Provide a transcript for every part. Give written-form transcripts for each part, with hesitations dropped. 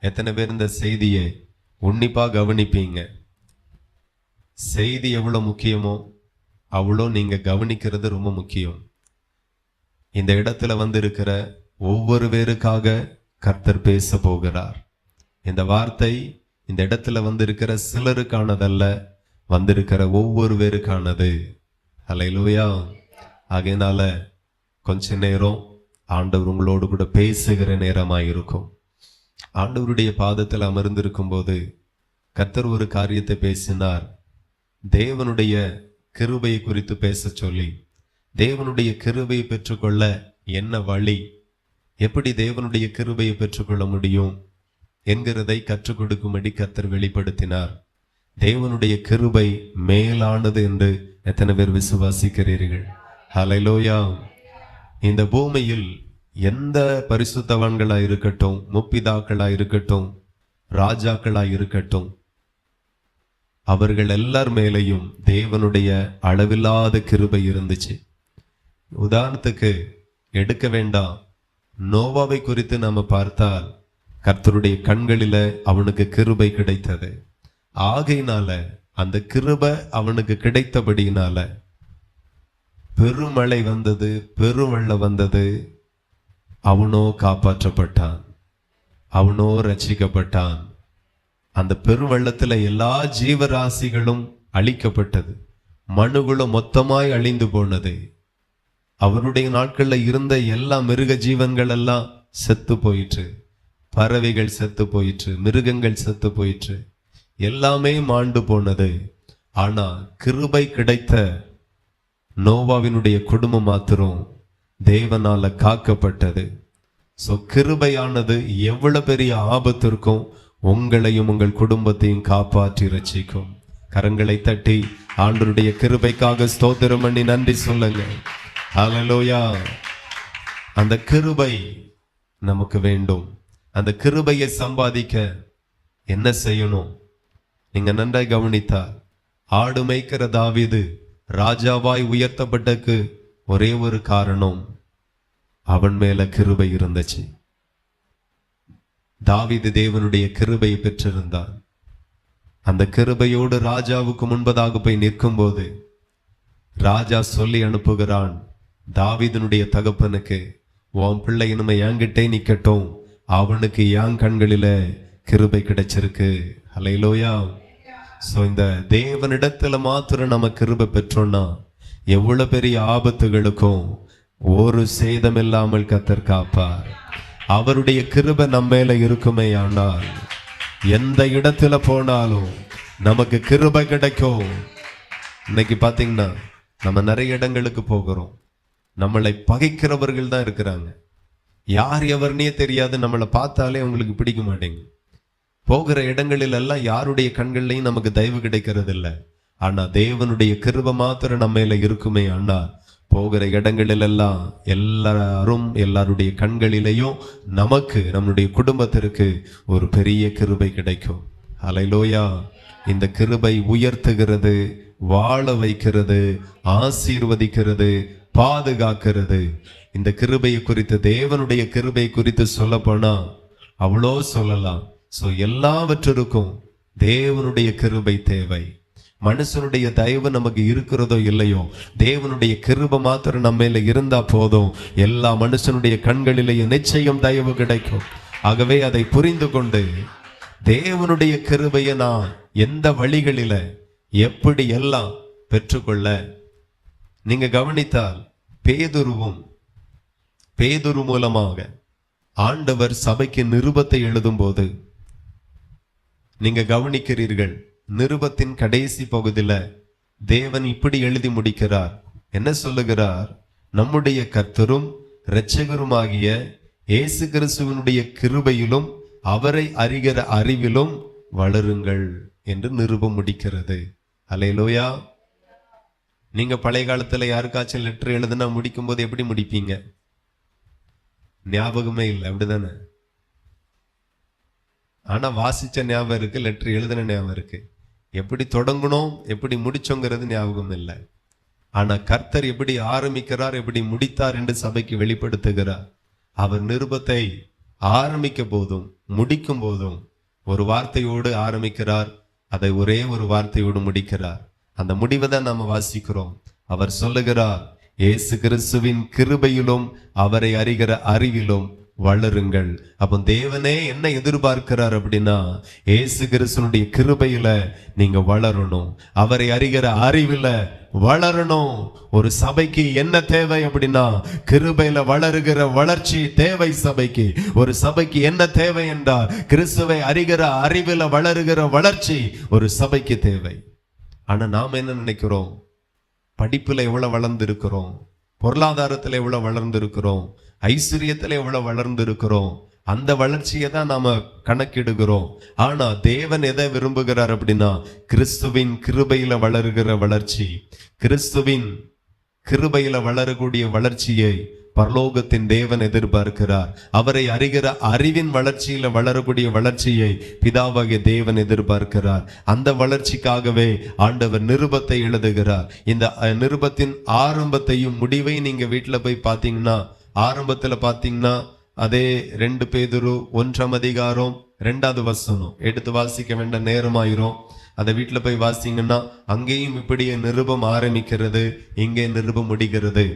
எத்தனை பேர் இந்த செய்தியை உன்னிப்பா கவனிப்பீங்க? செய்தி எவ்வளவு முக்கியமோ அவ்வளோ நீங்க கவனிக்கிறது ரொம்ப முக்கியம். இந்த இடத்துல இருக்கிற ஒவ்வொரு பேருக்காக கர்த்தர் பேச போகிறார். இந்த வார்த்தை இந்த இடத்துல இருக்கிற சிலருக்கானதல்ல, வந்திருக்கிற ஒவ்வொரு பேருக்கானது. ஹல்லேலூயா. ஆகையினால கொஞ்ச நேரம் ஆண்டவர் உங்களோடு கூட பேசுகிற நேரமாயிருக்கும். ஆண்டவருடைய பாதத்தில் அமர்ந்திருக்கும் போது கர்த்தர் ஒரு காரியத்தை பேசினார். தேவனுடைய கிருபையை குறித்து பேச சொல்லி, தேவனுடைய கிருபையை பெற்றுக்கொள்ள என்ன வழி, எப்படி தேவனுடைய கிருபையை பெற்றுக்கொள்ள முடியும் என்கிறதை கற்றுக் கொடுக்கும்படி கர்த்தர் வெளிப்படுத்தினார். தேவனுடைய கிருபை மேலானது என்று எத்தனை பேர் விசுவாசிக்கிறீர்கள்? ஹல்லேலூயா. இந்த பூமியில் எந்த பரிசுத்தவான்களா இருக்கட்டும், முப்பிதாக்களா இருக்கட்டும், ராஜாக்களா இருக்கட்டும், அவர்கள் எல்லார் மேலையும் தேவனுடைய அளவில்லாத கிருபை இருந்துச்சு. உதாரணத்துக்கு எடுக்க வேண்டாம், நோவாவை குறித்து நாம பார்த்தால் கர்த்தருடைய கண்களில அவனுக்கு கிருபை கிடைத்தது. ஆகையினால அந்த கிருபை அவனுக்கு கிடைத்தபடியினால பெருமழை வந்தது, பெருவெள்ளம் வந்தது. அவனோ காப்பாற்றப்பட்டான், அவனோ ரட்சிக்கப்பட்டான். அந்த பெருவெள்ளத்துல எல்லா ஜீவராசிகளும் அழிக்கப்பட்டது, மனுகுலம் மொத்தமாய் அழிந்து போனது. அவருடைய நாட்கள்ல இருந்த எல்லா மிருக ஜீவன்கள் எல்லாம் செத்து போயிற்று, பறவைகள் செத்து போயிற்று, மிருகங்கள் செத்து போயிற்று, எல்லாமே மாண்டு போனது. ஆனா கிருபை கிடைத்த நோவாவினுடைய குடும்பம் மாத்திரம் தேவனால காக்கப்பட்டது. சோ கிருபையானது எவ்வளவு பெரிய ஆபத்திற்கும் உங்களையும் உங்கள் குடும்பத்தையும் காப்பாற்றி ரட்சிக்கும். கரங்களை தட்டி ஆண்டவருடைய கிருபைக்காக ஸ்தோத்திரம் பண்ணி நன்றி சொல்லுங்க. ஹல்லேலூயா. அந்த கிருபை நமக்கு வேண்டும். அந்த கிருபையை சம்பாதிக்க என்ன செய்யணும்? நீங்க நன்றாய் கவனித்தார், ஆடு மேய்க்கிற தாவீது ராஜாவாய் உயர்த்தப்பட்டக்கு ஒரே ஒரு காரணம், அவன் மேல கிருபை இருந்துச்சு. தாவீது தேவனுடைய கிருபையை பெற்றிருந்தான். அந்த கிருபையோடு ராஜாவுக்கு முன்பதாக போய் நிற்கும் போது ராஜா சொல்லி அனுப்புகிறான் தாவீதினுடைய தகப்பனுக்கு, உன் பிள்ளை இனிமே என்கிட்டே நிக்கட்டும், அவனுக்கு என் கண்களில கிருபை கிடைச்சிருக்கு. ஹல்லேலூயா. சோ இந்த தேவனிடத்துல மாத்திரம் நம்ம கிருபை பெற்றோம்னா எவ்வளவு பெரிய ஆபத்துகளுக்கும் ஒரு சேதம் இல்லாமல் கர்த்தர் காப்பார். அவருடைய கிருபை நம்ம மேல இருக்குமே ஆனால் எந்த இடத்துல போனாலும் நமக்கு கிருபை கிடைக்கும். இன்னைக்கு பாத்தீங்கன்னா நம்ம நிறைய இடங்களுக்கு போகிறோம், நம்மளை பகைக்கிறவர்கள் தான் இருக்கிறாங்க. யார் எவர்னே தெரியாது, நம்மளை பார்த்தாலே உங்களுக்கு பிடிக்க மாட்டேங்குது. போகிற இடங்களில் எல்லாம் யாருடைய கண்கள்லையும் நமக்கு தயவு கிடைக்கிறது இல்லை. ஆனா தேவனுடைய கிருபை மாத்திரம் நம்ம மேல இருக்குமே ஆனா போகிற இடங்களில் எல்லாம் எல்லாரும் எல்லாருடைய கண்களிலேயும் நமக்கு, நம்முடைய குடும்பத்திற்கு ஒரு பெரிய கிருபை கிடைக்கும். ஹல்லேலூயா. இந்த கிருபை உயர்த்துகிறது, வாழ வைக்கிறது, ஆசீர்வதிக்கிறது, பாதுகாக்கிறது. இந்த கிருபையை குறித்து, தேவனுடைய கிருபை குறித்து சொல்ல போனா அவ்வளோ சொல்லலாம். சோ எல்லாவற்றிற்கும் தேவனுடைய கிருபை தேவை. மனுஷனுடைய தயவு நமக்கு இருக்கிறதோ இல்லையோ, தேவனுடைய கிருபை மாத்திரம் நம்ம மேல இருந்தா போதும், எல்லா மனுஷனுடைய கண்களிலேயே நிச்சயம் தயவு கிடைக்கும். ஆகவே அதை புரிந்து கொண்டு தேவனுடைய கிருபையை நான் எந்த வழிகளில எப்படி எல்லாம் பெற்றுக்கொள்ள, நீங்க கவனித்தால் பேதுரு மூலமாக ஆண்டவர் சபைக்கு நிருபத்தை எழுதும் போது நீங்க கவனிக்கிறீர்கள், நிருபத்தின் கடைசி பகுதியில தேவன் இப்படி எழுதி முடிக்கிறார். என்ன சொல்லுகிறார்? நம்முடைய கர்த்தரும் இரட்சகருமாகிய இயேசு கிறிஸ்துவினுடைய கிருபையிலும் அவரை அறிகிற அறிவிலும் வளருங்கள் என்று நிருபம் முடிக்கிறது. ஹல்லேலூயா. நீங்க பழைய காலத்துல யாருக்காச்சும் லெட்டர் எழுதுனா முடிக்கும் போது எப்படி முடிப்பீங்க? ஞாபகமே இல்லை, அப்படிதானே? ஆனா வாசிச்ச ஞாபகம் இருக்கு, லெட்டர் எழுதின ஞாபகம் இருக்கு. எப்படி தொடங்கணும் எப்படி முடிச்சோங்கிறது ஞாபகம் இல்லை. ஆனா கர்த்தர் எப்படி ஆரம்பிக்கிறார் எப்படி முடித்தார் என்று சபைக்கு வெளிப்படுத்துகிறார். அவர் நிருபத்தை ஆரம்பிக்க போதும் முடிக்கும் போதும் ஒரு வார்த்தையோடு ஆரம்பிக்கிறார், அதை ஒரே ஒரு வார்த்தையோடு முடிக்கிறார். அந்த முடிவை தான் நாம வாசிக்கிறோம். அவர் சொல்லுகிறார், இயேசு கிறிஸ்துவின் கிருபையிலும் அவரை அறிகிற அறிவிலும் வளருங்கள். அப்போ தேவனே என்ன எதிர்பார்க்கிறார் அப்படின்னா, இயேசு கிறிஸ்துனுடைய கிருபையில நீங்க வளரணும், அவரை அறிகிற அறிவில வளரணும். ஒரு சபைக்கு என்ன தேவை அப்படின்னா, கிருபையில வளருகிற வளர்ச்சி தேவை சபைக்கு. ஒரு சபைக்கு என்ன தேவை என்றால், கிறிஸ்துவை அறிகிற அறிவில வளருகிற வளர்ச்சி ஒரு சபைக்கு தேவை. ஆனா நாம என்ன நினைக்கிறோம்? படிப்புல எவ்வளவு வளர்ந்து இருக்கிறோம், பொருளாதாரத்துல எவ்வளவு வளர்ந்து இருக்கிறோம், ஐஸ்வர்யத்துல எவ்வளவு வளர்ந்து இருக்கிறோம், அந்த வளர்ச்சியை தான் நாம கணக்கிடுகிறோம். ஆனா தேவன் எதை விரும்புகிறார் அப்படின்னா, கிறிஸ்துவின் கிருபையில வளருகிற வளர்ச்சி, கிறிஸ்துவின் கிருபையில வளரக்கூடிய வளர்ச்சியை பரலோகத்தின் தேவன் எதிர்பார்க்கிறார். அவரை அறிகிற அறிவின் வளர்ச்சியில வளரக்கூடிய வளர்ச்சியை பிதாவாகிய தேவன் எதிர்பார்க்கிறார். அந்த வளர்ச்சிக்காகவே ஆண்டவர் நிருபத்தை எழுதுகிறார். இந்த நிருபத்தின் ஆரம்பத்தையும் முடிவையும் நீங்க வீட்டுல போய் பாத்தீங்கன்னா, ஆரம்பத்துல பாத்தீங்கன்னா அதே 2 பேதுரு 1 வசனம் எடுத்து வாசிக்க வேண்ட நேரமாயிரும். அதை வீட்டுல போய் வாசிங்கன்னா அங்கேயும் இப்படியே நிருபம் ஆரம்பிக்கிறது, இங்கே நிருபம் முடிகிறது.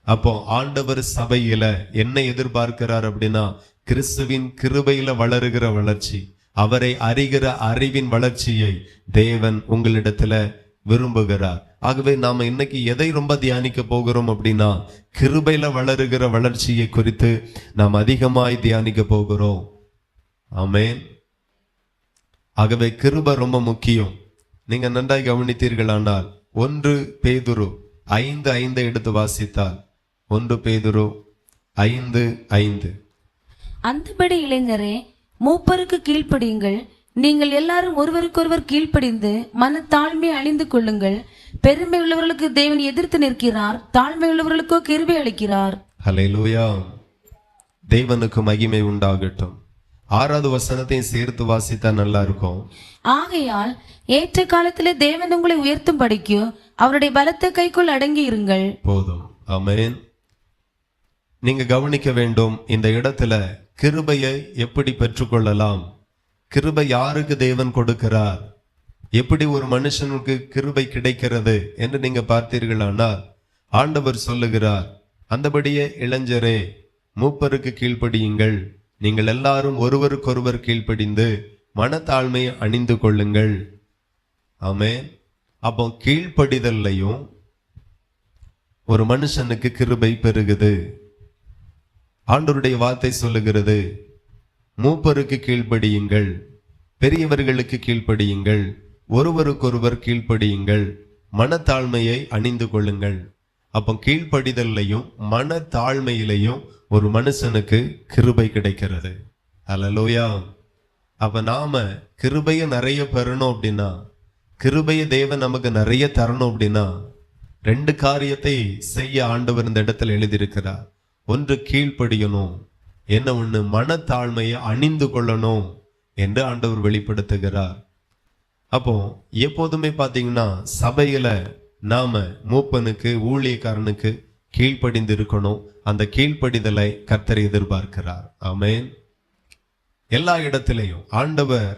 அப்போ ஆண்டவர் சபையில என்ன எதிர்பார்க்கிறார் அப்படின்னா, கிறிஸ்துவின் கிருபையில வளருகிற வளர்ச்சி, அவரை அறிகிற அறிவின் வளர்ச்சியை தேவன் உங்களிடத்துல விரும்புகிறார். ஆகவே நாம இன்னைக்கு எதை ரொம்ப தியானிக்க போகிறோம் அப்படின்னா, கிருபையில வளருகிற வளர்ச்சியை குறித்து நாம் அதிகமாய் தியானிக்க போகிறோம். ஆமென். ஆகவே கிருபை ரொம்ப முக்கியம். நீங்க நன்றாய் கவனித்தீர்களானால் 1 பேதுரு 5:5 எடுத்து வாசித்தால், 1 பேதுரு 5:5. அந்தபடி இளைஞரே, மூப்பருக்கு கீழ்ப்படியுங்கள். நீங்கள் எல்லாரும் ஒருவருக்கொருவர் கீழ்ப்படிந்து மனத்தாழ்மையை அணிந்து கொள்ளுங்கள். பெருமை உள்ளவர்களுக்கு தேவன் எதிர்த்து நிற்கிறார், தாழ்மை உள்ளவர்களுக்கோ கிருபை அளிக்கிறார். ஹல்லேலூயா. தேவனுக்கு மகிமை உண்டாகட்டும். 6வது வசனத்தையும் சேர்த்து வாசித்தா நல்லா இருக்கும். ஆகையால் ஏற்ற காலத்திலே தேவன் உங்களை உயர்த்தும் படிக்கு அவருடைய பலத்த கைக்குள் அடங்கி இருங்கள். போதும். ஆமென். நீங்க கவனிக்க வேண்டும், இந்த இடத்துல கிருபையை எப்படி பெற்றுக்கொள்ளலாம், கிருபை யாருக்கு தேவன் கொடுக்கிறார், எப்படி ஒரு மனுஷனுக்கு கிருபை கிடைக்கிறது என்று நீங்க பார்த்தீர்களானால், ஆண்டவர் சொல்லுகிறார், அந்தபடியே இளைஞரே மூப்பருக்கு கீழ்ப்படியுங்கள். நீங்கள் எல்லாரும் ஒருவருக்கொருவர் கீழ்ப்படிந்து மனத்தாழ்மையை அணிந்து கொள்ளுங்கள். ஆமென். அப்போ கீழ்ப்படிதல்லையும் ஒரு மனுஷனுக்கு கிருபை பெருகுது. ஆண்டவருடைய வார்த்தை சொல்லுகிறது, மூப்பருக்கு கீழ்ப்படியுங்கள், பெரியவர்களுக்கு கீழ்ப்படியுங்கள், ஒருவருக்கொருவர் கீழ்ப்படியுங்கள், மனத்தாழ்மையை அணிந்து கொள்ளுங்கள். அப்போ கீழ்ப்படிதல்லையும் மனத்தாழ்மையிலையும் ஒரு மனுஷனுக்கு கிருபை கிடைக்கிறது. அல்லேலூயா. அப்ப நாம கிருபையை நிறைய பெறணும் அப்படின்னா, கிருபையை தேவன் நமக்கு நிறைய தரணும் அப்படின்னா, 2 காரியத்தை செய்ய ஆண்டவர் இந்த இடத்துல எழுதியிருக்கிறார். ஒன்று கீழ்ப்படியணும், என்ன ஒண்ணு மனத்தாழ்மையை அணிந்து கொள்ளணும் என்று ஆண்டவர் வெளிப்படுத்துகிறார். அப்போ எப்போதுமே பாத்தீங்கன்னா சபையில நாம மூப்பனுக்கு ஊழியக்காரனுக்கு கீழ்ப்படிந்து இருக்கணும். அந்த கீழ்ப்படிதலை கர்த்தர் எதிர்பார்க்கிறார். ஆமென். எல்லா இடத்திலையும் ஆண்டவர்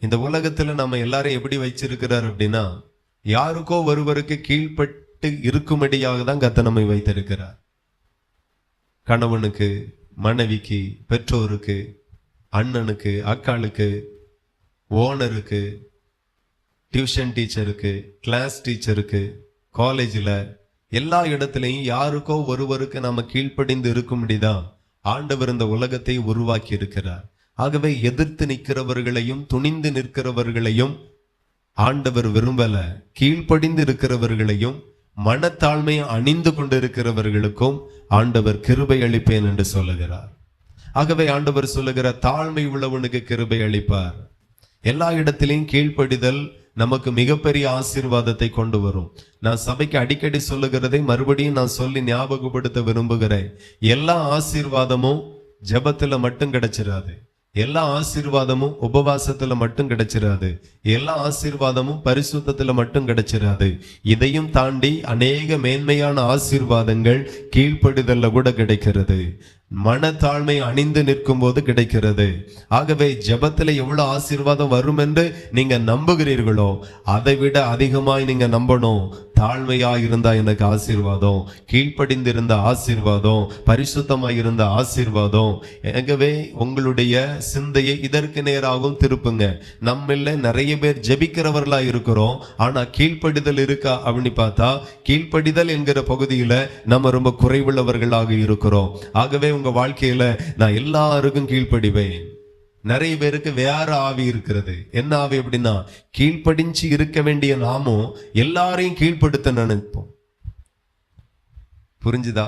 இந்த உலகத்துல நம்ம எல்லாரையும் எப்படி வச்சிருக்கிறார் அப்படின்னா, யாருக்கோ ஒருவருக்கு கீழ்ப்பட்டு இருக்கும்படியாக தான் கர்த்தர் நம்மை வைத்திருக்கிறார். கணவனுக்கு, மனைவிக்கு, பெற்றோருக்கு, அண்ணனுக்கு, அக்காளுக்கு, ஓனருக்கு, டியூஷன் டீச்சருக்கு, கிளாஸ் டீச்சருக்கு, காலேஜில் எல்லா இடத்துலையும் யாருக்கோ ஒருவருக்கு நாம கீழ்ப்படிந்து இருக்கும்படிதான் ஆண்டவர் இந்த உலகத்தை உருவாக்கி இருக்கிறார். ஆகவே எதிர்த்து நிற்கிறவர்களையும் துணிந்து நிற்கிறவர்களையும் ஆண்டவர் விரும்பல. கீழ்ப்படிந்து இருக்கிறவர்களையும் மனத்தாழ்மையை அணிந்து கொண்டிருக்கிறவர்களுக்கும் ஆண்டவர் கிருபை அளிப்பேன் என்று சொல்லுகிறார். ஆகவே ஆண்டவர் சொல்லுகிற தாழ்மை உள்ளவனுக்கு கிருபை அளிப்பார். எல்லா இடத்திலையும் கீழ்ப்படிதல் நமக்கு மிகப்பெரிய ஆசீர்வாதத்தை கொண்டு வரும். நான் சபைக்கு அடிக்கடி சொல்லுகிறதை மறுபடியும் நான் சொல்லி ஞாபகப்படுத்த விரும்புகிறேன். எல்லா ஆசீர்வாதமும் ஜெபத்துல மட்டும் கிடைச்சிடாது. எல்லா ஆசீர்வாதமும் உபவாசத்துல மட்டும் கிடைச்சிராது. எல்லா ஆசீர்வாதமும் பரிசுத்தத்துல மட்டும் கிடைச்சிராது. இதையும் தாண்டி அநேக மேன்மையான ஆசீர்வாதங்கள் கீழ்ப்படிதல்ல கூட கிடைக்கிறது. மனத்தாழ்மை அணிந்து நிற்கும் போது கிடைக்கிறது. ஆகவே ஜெபத்துல எவ்வளவு ஆசீர்வாதம் வரும் என்று நீங்க நம்புகிறீர்களோ அதை விட அதிகமாய் நீங்க நம்பணும். தாழ்மையா இருந்தா எனக்கு ஆசீர்வாதம், கீழ்ப்படிந்திருந்த ஆசீர்வாதம், பரிசுத்தமாய் இருந்த ஆசீர்வாதம். ஆகவே உங்களுடைய சிந்தையை இதற்கு நேராகவும் திருப்புங்க. நம்மள நிறைய பேர் ஜெபிக்கிறவர்களா இருக்கிறோம், ஆனா கீழ்ப்படிதல் இருக்கா அப்படின்னு பார்த்தா கீழ்ப்படிதல் என்கிற பகுதியில நம்ம ரொம்ப குறைவுள்ளவர்களாக இருக்கிறோம். ஆகவே உங்க வாழ்க்கையில நான் எல்லாருக்கும் கீழ்ப்படிவேன். நிறைய பேருக்கு வேற ஆவி இருக்கிறது. என்ன ஆவி அப்படின்னா, கீழ்ப்படிஞ்சு இருக்க வேண்டிய நாமும் எல்லாரையும் கீழ்ப்படுத்த நினைப்போம். புரிஞ்சுதா?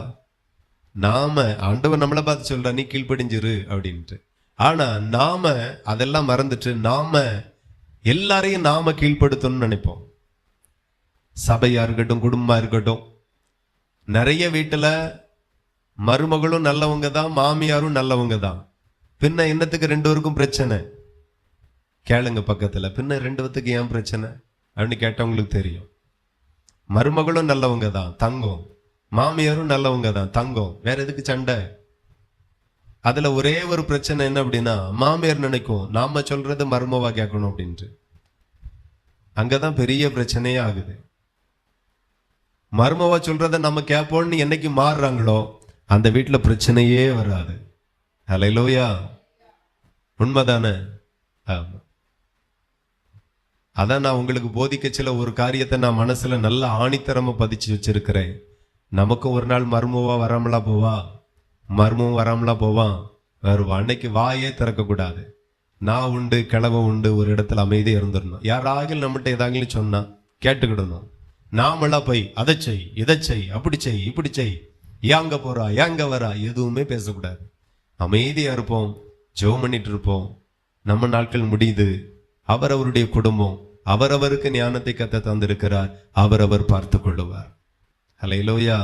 நாம ஆண்டவர் நம்மளை பார்த்து சொல்ற நீ கீழ்ப்படிஞ்சிரு அப்படின்ட்டு. ஆனா நாம அதெல்லாம் மறந்துட்டு நாம எல்லாரையும் நாம கீழ்ப்படுத்தணும்னு நினைப்போம். சபையா இருக்கட்டும், குடும்பமா இருக்கட்டும். நிறைய வீட்டுல மருமகளும் நல்லவங்க தான், மாமியாரும் நல்லவங்க தான். பின்ன என்னத்துக்கு ரெண்டு பேருக்கும் பிரச்சனை? கேளுங்க பக்கத்துல, பின்ன ரெண்டு பேத்துக்கு ஏன் பிரச்சனை அப்படின்னு கேட்டவங்களுக்கு தெரியும். மருமகளும் நல்லவங்க தான், தங்கம். மாமியாரும் நல்லவங்க தான், தங்கம். வேற எதுக்கு சண்டை? அதுல ஒரே ஒரு பிரச்சனை என்ன அப்படின்னா, மாமியார் நினைக்கும் நாம சொல்றது மருமவா கேட்கணும் அப்படின்ட்டு. அங்கதான் பெரிய பிரச்சனையே ஆகுது. மருமவா சொல்றத நம்ம கேட்போம்னு என்னைக்கு மாறுறாங்களோ அந்த வீட்டுல பிரச்சனையே வராது. ஹல்லேலூயா. உண்மைதானே? ஆமா. அதான் நான் உங்களுக்கு போதிக்க சில ஒரு காரியத்தை நான் மனசுல நல்ல ஆணித்தரமா பதிச்சு வச்சிருக்கிறேன். நமக்கும் ஒரு நாள் மருமவா வராமலா போவா, மருமவும் வராமலா போவான். வேறு அன்னைக்கு வாயே திறக்க கூடாது. நான் உண்டு, கிழவ உண்டு, ஒரு இடத்துல அமைதியா இருந்துடணும். யாராகிலும் நம்மகிட்ட ஏதாகிலும் சொன்னா கேட்டுக்கிடணும். நாமளா போய் அதை செய், இதை செய், அப்படி செய், இப்படி செய், ஏங்க போறா, ஏங்க வரா, எதுவுமே பேசக்கூடாது. அமைதியா இருப்போம், ஜெபம் பண்ணிட்டு இருப்போம். நம்ம நாட்கள் முடியுது. அவரவருடைய குடும்பம் அவரவருக்கு ஞானத்தை கத்த தந்திருக்கிறார், அவரவர் பார்த்து கொள்ளுவார். ஹல்லேலூயா.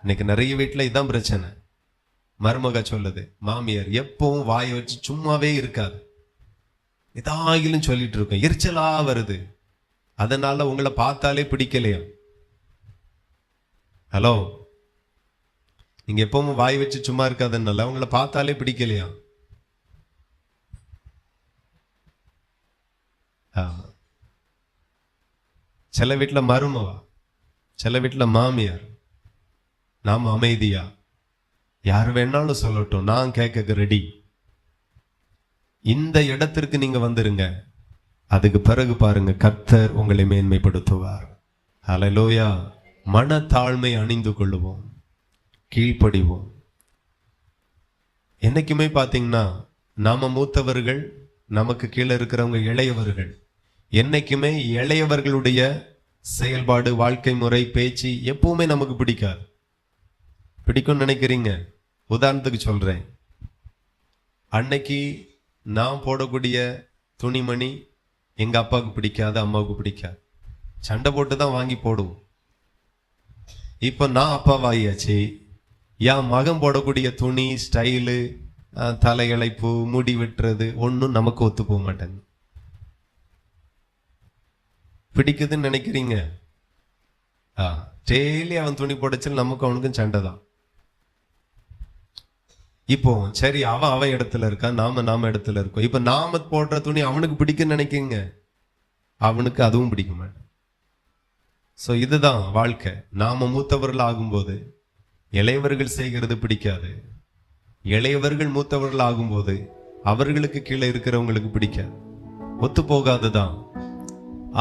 இன்னைக்கு நிறைய வீட்டுல இதான் பிரச்சனை. மருமக சொல்லுது, மாமியார் எப்பவும் வாயை வச்சு சும்மாவே இருக்காது, ஏதாகிலும் சொல்லிட்டு இருக்கும், எரிச்சலா வருது. அதனால உங்களை பார்த்தாலே பிடிக்கலையா? ஹலோ, நீங்க எப்பவும் வாய் வச்சு சும்மா இருக்காதுன்னால உங்களை பார்த்தாலே பிடிக்கலையா? சில வீட்டுல மருமவா, சில வீட்டுல மாமியார். நாம அமைதியா, யார் வேணாலும் சொல்லட்டும், நான் கேட்க ரெடி. இந்த இடத்திற்கு நீங்க வந்துருங்க. அதுக்கு பிறகு பாருங்க, கர்த்தர் உங்களை மேன்மைப்படுத்துவார். ஹல்லேலூயா. மனத்தாழ்மை அணிந்து கொள்ளுவோம், கீழ்ப்படிவோம். என்னைக்குமே பாத்தீங்கன்னா நாம மூத்தவர்கள், நமக்கு கீழே இருக்கிறவங்க இளையவர்கள். என்னைக்குமே இளையவர்களுடைய செயல்பாடு, வாழ்க்கை முறை, பேச்சு எப்பவுமே நமக்கு பிடிக்காது. பிடிக்கும் நினைக்கிறீங்க? உதாரணத்துக்கு சொல்றேன். அன்னைக்கு நான் போடக்கூடிய துணிமணி எங்க அப்பாவுக்கு பிடிக்காது, அம்மாவுக்கு பிடிக்காது. சண்டை போட்டு தான் வாங்கி போடுவோம். இப்ப நான் அப்பா வாயாச்சு, என் மகன் போடக்கூடிய துணி, ஸ்டைலு, தலையழைப்பு, முடி வெட்டுறது ஒன்றும் நமக்கு ஒத்து போக மாட்டேங்க. பிடிக்குதுன்னு நினைக்கிறீங்க? டெய்லி அவன் துணி போடச்சல் நமக்கு அவனுக்கும் சண்டை தான். இப்போ சரி, அவன் இடத்துல இருக்கான், நாம இடத்துல இருக்கோம். இப்ப நாம போடுற துணி அவனுக்கு பிடிக்குன்னு நினைக்கிறீங்க, அவனுக்கு அதுவும் பிடிக்க மாட்டேன். சோ இதுதான் வாழ்க்கை. நாம மூத்தவர்கள் ஆகும்போது இளையவர்கள் செய்கிறது பிடிக்காது. இளையவர்கள் மூத்தவர்கள் ஆகும்போது அவர்களுக்கு கீழே இருக்கிறவங்களுக்கு பிடிக்காது. ஒத்து போகாதுதான்.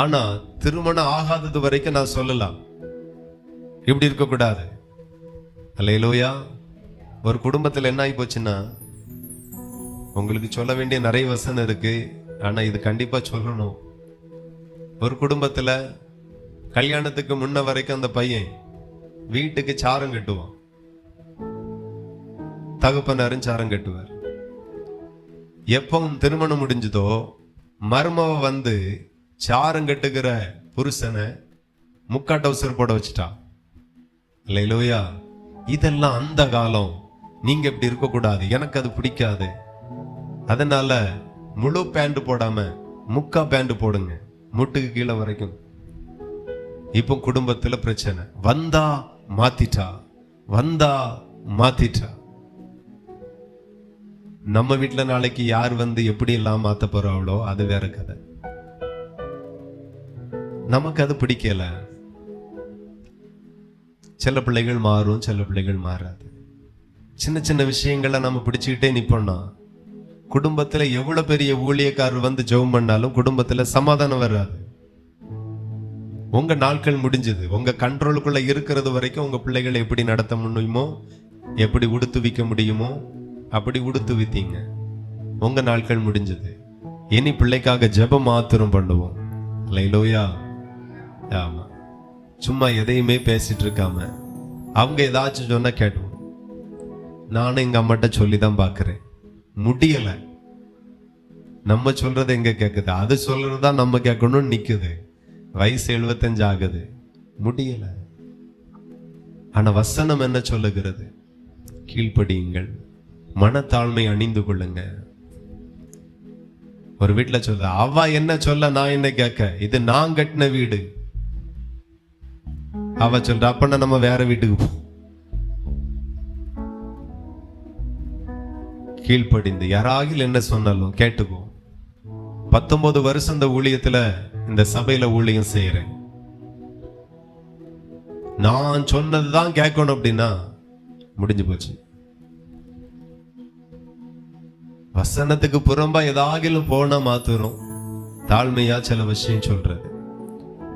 ஆனா திருமணம் ஆகாதது வரைக்கும் நான் சொல்லலாம், இப்படி இருக்கக்கூடாது. அல்லேலூயா. ஒரு குடும்பத்துல என்ன ஆகி போச்சுன்னா, உங்களுக்கு சொல்ல வேண்டிய நிறைய வசனம் இருக்கு, ஆனா இது கண்டிப்பா சொல்லணும். ஒரு குடும்பத்துல கல்யாணத்துக்கு முன்ன வரைக்கும் அந்த பையன் வீட்டுக்கு சாரம் கட்டுவான், தகப்பனாரும் சாரம் கட்டுவார். எப்பவும் திருமணம் முடிஞ்சதோ மருமவ வந்து சாரம் கட்டுகிற புருஷனை முக்கா டவுசர் போட வச்சுட்டா. அல்லேலூயா. இதெல்லாம் அந்த காலம். நீங்க இப்படி இருக்க கூடாது, எனக்கு அது பிடிக்காது. அதனால முழு பேண்ட் போடாம முக்கா பேண்ட் போடுங்க, முட்டுக்கு கீழே வரைக்கும். இப்போ குடும்பத்துல பிரச்சனை, வந்தா மாத்திட்டா வந்தா மாத்திட்டா. நம்ம வீட்டுல நாளைக்கு யார் வந்து எப்படி எல்லாம் மாத்த போறாங்களோ அது வேற கதை. நமக்கு அது பிடிக்கல. சில பிள்ளைகள் மாறும், சில பிள்ளைகள் மாறாது. சின்ன சின்ன விஷயங்களை நம்ம பிடிச்சுக்கிட்டே நிப்போம்னா குடும்பத்துல எவ்வளவு பெரிய ஊழியக்காரர் வந்து ஜெபம் பண்ணாலும் குடும்பத்துல சமாதானம் வராது. உங்க நாட்கள் முடிஞ்சது. உங்க கண்ட்ரோலுக்குள்ள இருக்கிறது வரைக்கும் உங்க பிள்ளைகளை எப்படி நடத்த முடியுமோ, எப்படி உடுத்துவிக்க முடியுமோ அப்படி உடுத்துவித்தீங்க. உங்க நாட்கள் முடிஞ்சது. இனி பிள்ளைக்காக ஜெபம் மாத்திரம் பண்ணுவோம். அல்லேலூயா. ஆமா, சும்மா எதையுமே பேசிட்டு இருக்காம அவங்க ஏதாச்சும் சொன்னா கேட்டுவோம். நானும் எங்க அம்மாட்ட சொல்லிதான் பாக்குறேன், முடியல. நம்ம சொல்றது எங்க கேக்குது, அது சொல்றதுதான் நம்ம கேட்கணும்னு நிக்குது. வயசு 75 ஆகுது, முடியல. ஆனா வசனம் என்ன சொல்லுகிறது? கீழ்ப்படியுங்கள், மனத்தாழ்மை அணிந்து கொள்ளுங்க. ஒரு வீட்டுல சொல்ற, அவ என்ன சொல்ல நான் என்ன கேட்க, இது நான் கட்டின வீடு. அவ சொல்ற, அப்ப நம்ம வேற வீட்டுக்கு போ. கீழ்ப்படிந்து யாராகில் என்ன சொன்னாலும் கேட்டுக்கோ. 19 வருஷம் இந்த ஊழியத்துல, இந்த சபையில ஊழியம் செய்யறேன். நான் சொன்னதுதான் கேட்கணும் அப்படின்னா முடிஞ்சு போச்சு. வசனத்துக்கு புறம்பா ஏதாகிலும் போனா மாத்துறோம். தாழ்மையா சில விஷயம் சொல்றது,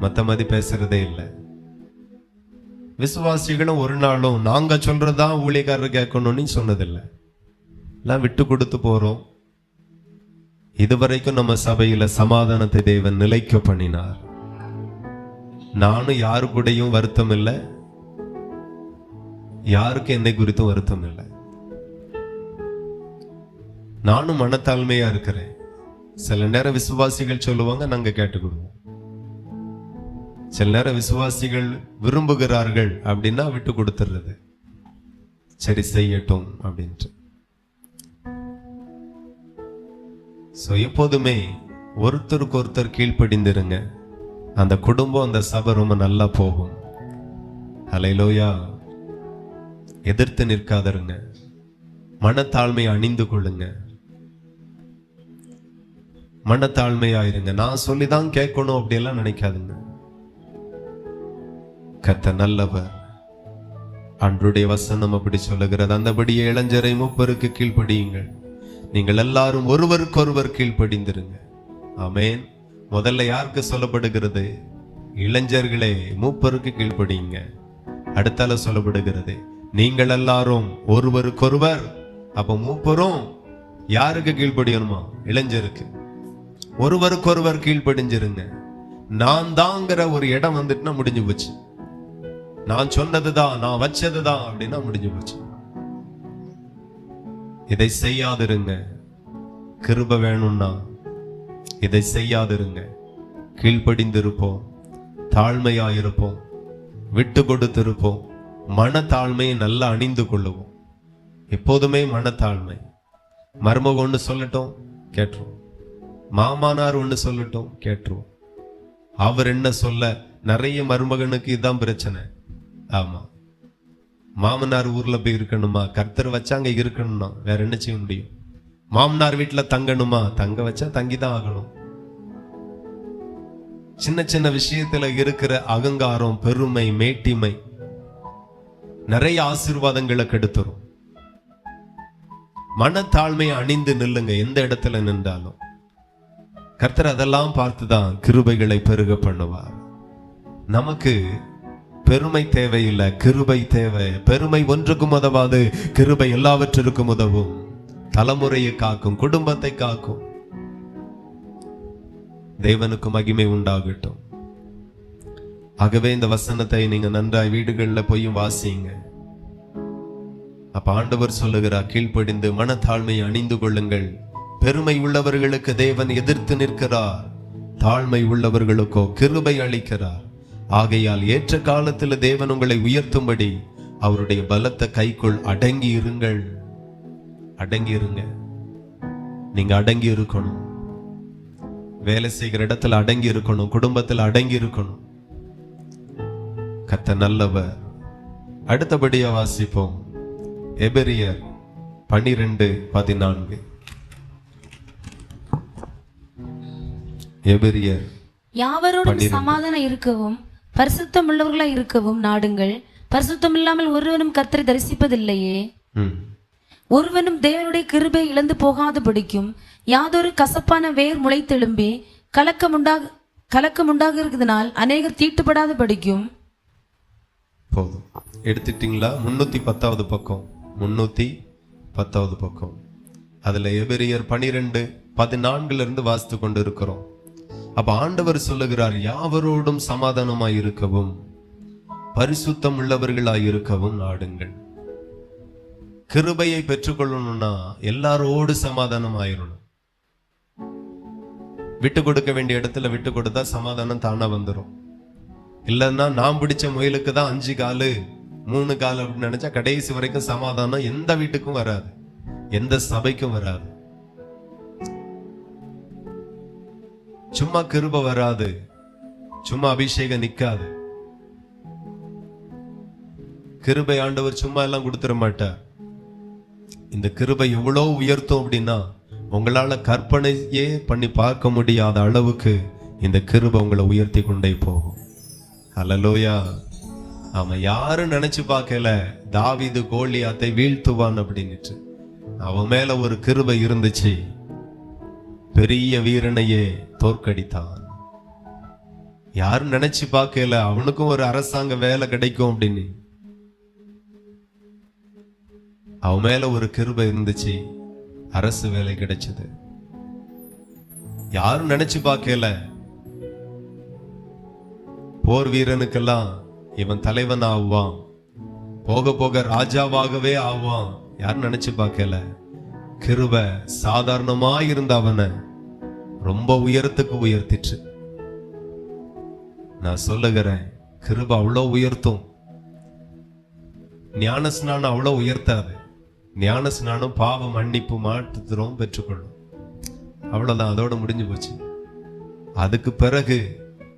மத்த மாதிரி பேசுறதே இல்லை. விசுவாசிகளும் ஒரு நாளும் நாங்க சொல்றதுதான் ஊழியக்காரர் கேட்கணும்னு சொன்னதில்லை. எல்லாம் விட்டு கொடுத்து போறோம். இதுவரைக்கும் நம்ம சபையில சமாதானத்தை தேவன் நிலைக்க பண்ணினார். நானும் யாரு கூடயும் வருத்தம் இல்லை, யாருக்கு என்னை குறித்தும் வருத்தம் இல்லை. நானும் மனத்தாழ்மையா இருக்கிறேன். சில நேரம் விசுவாசிகள் சொல்லுவாங்க, நாங்க கேட்டுக்கிடுவோம். சில நேரம் விசுவாசிகள் விரும்புகிறார்கள் அப்படின்னா விட்டு கொடுத்துறது, சரி செய்யட்டும் அப்படின்ட்டு. எப்போதுமே ஒருத்தருக்கு ஒருத்தர் கீழ்ப்படிந்திருங்க. அந்த குடும்பம், அந்த சபை ரொம்ப நல்லா போகும். அல்லேலூயா. எதிர்த்து நிற்காதருங்க, மனத்தாழ்மை அணிந்து கொள்ளுங்க, மனத்தாழ்மையாயிருங்க. நான் சொல்லிதான் கேட்கணும் அப்படியெல்லாம் நினைக்காதுங்க. கர்த்தர் நல்லவர். அன்றைய வசனம் அப்படி சொல்லுகிறது. அந்தபடியே இளைஞரை மூப்பருக்கு கீழ்ப்படியுங்கள். நீங்கள் எல்லாரும் ஒருவருக்கொருவர் கீழ்ப்படிந்திருங்க. ஆமென். முதல்ல யாருக்கு சொல்லப்படுகிறது? இளைஞர்களே மூப்பருக்கு கீழ்ப்படியுங்க. அடுத்தால சொல்லப்படுகிறது, நீங்கள் எல்லாரும் ஒருவருக்கொருவர். அப்ப மூப்பரும் யாருக்கு கீழ்ப்படியணுமா? இளைஞருக்கு. ஒருவருக்கொருவர் கீழ்ப்படிஞ்சிருங்க. நான் தாங்கிற ஒரு இடம் வந்துட்டுனா முடிஞ்சு போச்சு. நான் சொன்னதுதான், நான் வச்சதுதான் அப்படின்னா முடிஞ்சு போச்சு. இதை செய்யாதிருங்க. கிருபை வேணும்னா இதை செய்யாதிருங்க. கீழ்ப்படிந்திருப்போம், தாழ்மையாயிருப்போம், விட்டு கொடுத்திருப்போம். மனத்தாழ்மையை நல்லா அணிந்து கொள்ளுவோம். எப்போதுமே மனத்தாழ்மை. மருமக ஒன்று சொல்லட்டும் கேட்டுருவோம், மாமனார் ஒன்று சொல்லட்டும் கேட்டுருவோம். அவர் என்ன சொல்ல, நிறைய மருமகனுக்கு இதுதான் பிரச்சனை. ஆமா, மாமனார் ஊர்ல போய் இருக்கணுமா, கர்த்தர் வச்சாங்க இருக்கணும்னா வேற என்ன செய்ய முடியும்? மாமனார் வீட்டுல தங்கணுமா, தங்க வச்சா தங்கிதான் ஆகணும். சின்ன சின்ன விஷயத்துல இருக்கிற அகங்காரம், பெருமை, மேட்டிமை நிறைய ஆசீர்வாதங்களை கெடுத்துரும். மனத்தாழ்மையை அணிந்து நில்லுங்க. எந்த இடத்துல நின்றாலும் கர்த்தர் அதெல்லாம் பார்த்துதான் கிருபைகளை பெருக பண்ணுவார். நமக்கு பெருமை தேவையில்லை, கிருபை தேவை. பெருமை ஒன்றுக்கும் உதவாது, கிருபை எல்லாவற்றிற்கும் உதவும். தலைமுறையை காக்கும், குடும்பத்தை காக்கும். தேவனுக்கு மகிமை உண்டாகட்டும். ஆகவே இந்த வசனத்தை நீங்க நன்றாய் வீடுகளில் போய் வாசிங்க. அப்ப ஆண்டவர் சொல்லுகிறார், கீழ்ப்படிந்து மனத்தாழ்மையை அணிந்து கொள்ளுங்கள். பெருமை உள்ளவர்களுக்கு தேவன் எதிர்த்து நிற்கிறார், தாழ்மை உள்ளவர்களுக்கோ கிருபை அளிக்கிறார். ஆகையால் ஏற்ற காலத்தில் தேவன் உங்களை உயர்த்தும்படி அவருடைய பலத்த கைக்குள் அடங்கி இருங்கள். அடங்கி இருங்க. நீங்க அடங்கி இருக்கணும். வேலை செய்கிற இடத்துல அடங்கி இருக்கணும். குடும்பத்தில் அடங்கி இருக்கணும். கர்த்தர் நல்லவர். அடுத்தபடியா வாசிப்போம். எபிரியர் 12:14. எபிரியர் யாவரோடும் சமாதானம் இருக்கவும் பரிசுத்தம் உள்ளவர்களாய் இருக்கவும் நாடுங்கள். பரிசுத்தம் இல்லாமல் ஒருவனும் கர்த்தரை தரிசிப்பதில்லையே. ஒருவனும் தேவனுடைய கிருபை இழந்து போகாதபடிக்கும் யாதொரு கசப்பான வேர் முளைத்தெழும்பி கலக்கம் உண்டாகிறதுனால் அநேகர் தீட்டுப்படாதபடிக்கும். போதும், எடுத்துட்டீங்களா? 310வது பக்கம். 310வது பக்கம். அதுல எபிரியர் 12:14 வாசித்து கொண்டு இருக்கிறோம். அப்ப ஆண்டவர் சொல்லுகிறார், யாவரோடும் சமாதானமாய் இருக்கவும் பரிசுத்தம் உள்ளவர்களாய் இருக்கவும் நாடுங்கள். கிருபையை பெற்றுக்கொள்ளணும்னா எல்லாரோடு சமாதானம் ஆயிரணும். விட்டு கொடுக்க வேண்டிய இடத்துல விட்டு கொடுத்தா சமாதானம் தானா வந்துடும். இல்லைன்னா நான் பிடிச்ச முயலுக்கு தான் 5 காலு 3 கால் அப்படின்னு நினைச்சா கடைசி வரைக்கும் சமாதானம் எந்த வீட்டுக்கும் வராது, எந்த சபைக்கும் வராது. சும்மா கிருபை வராது, சும்மா அபிஷேகம் நிக்காது. கிருபை ஆண்டவர் சும்மா எல்லாம் கொடுத்துட மாட்டார். இந்த கிருபை எவ்வளவு உயர்த்தும் அப்படின்னா உங்களால கற்பனையே பண்ணி பார்க்க முடியாத அளவுக்கு இந்த கிருபை உங்களை உயர்த்தி கொண்டே போகும். அல்லேலூயா. அவன் யாரும் நினைச்சு பார்க்கல தாவீது கோலியாத்தை வீழ்த்துவான் அப்படின்னுட்டு. அவன் மேல ஒரு கிருபை இருந்துச்சு, பெரிய வீரனையே தோற்கடித்தான். யாரும் நினைச்சு பார்க்கல அவனுக்கும் ஒரு அரசாங்க வேலை கிடைக்கும் அப்படின்னு. அவன் மேல ஒரு கிருபை இருந்துச்சு, அரசு வேலை கிடைச்சது. யாரும் நினைச்சு பார்க்கல போர் வீரனுக்கெல்லாம் இவன் தலைவன் ஆவான், போக போக ராஜாவாகவே ஆவான். யாரும் நினைச்சு பார்க்கல. கிருபை சாதாரணமா இருந்த அவனை ரொம்ப உயரத்துக்கு உயர்த்திச்சு. நான் சொல்லுகிறேன், கிருபை அவ்வளவு உயர்த்தும். ஞான ஸ்நானம் அவ்வளவு உயர்த்தாது. ஞான ஸ்நானம் பாவ மன்னிப்பு மாற்றுத்திரம் பெற்றுக்கொள்ளும், அவ்வளவுதான், அதோட முடிஞ்சு போச்சு. அதுக்கு பிறகு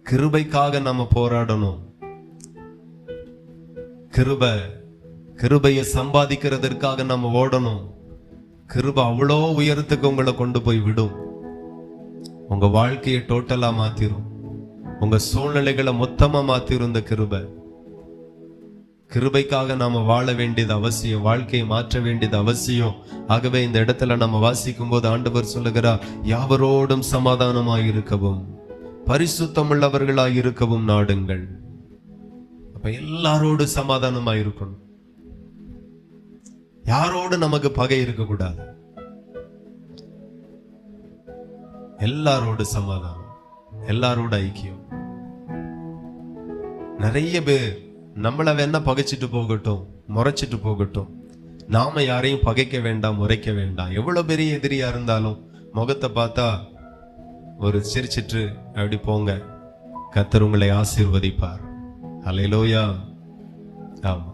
கிருபைக்காக நம்ம போராடணும். கிருபையை சம்பாதிக்கிறதற்காக நம்ம ஓடணும். கிருபை அவ்வளோ உயரத்துக்கு உங்களை கொண்டு போய் விடும். உங்க வாழ்க்கையை டோட்டலா மாத்திரும். உங்க சூழ்நிலைகளை மொத்தமா மாத்திரும் இந்த கிருபை. கிருபைக்காக நாம வாழ வேண்டியது அவசியம், வாழ்க்கையை மாற்ற வேண்டியது அவசியம். ஆகவே இந்த இடத்துல நம்ம வாசிக்கும் போது ஆண்டவர் சொல்லுகிறார், யாவரோடும் சமாதானமாய் இருக்கவும் பரிசுத்தம் உள்ளவர்களாய் இருக்கவும் நாடுங்கள். அப்ப எல்லாரோடு சமாதானமாய் இருக்கணும். யாரோடு நமக்கு பகை இருக்கக்கூடாது. எல்லாரோடு சமாதானம், எல்லாரோட ஐக்கியம். நிறைய பேர் நம்மளை வேணா பகைச்சிட்டு போகட்டும், முறைச்சிட்டு போகட்டும், நாம யாரையும் பகைக்க வேண்டாம், முறைக்க வேண்டாம். எவ்வளவு பெரிய எதிரியா இருந்தாலும் முகத்தை பார்த்தா ஒரு சிரிச்சிட்டு அப்படி போங்க, கர்த்தர் உங்களை ஆசீர்வதிப்பார். அல்லேலூயா. ஆமா,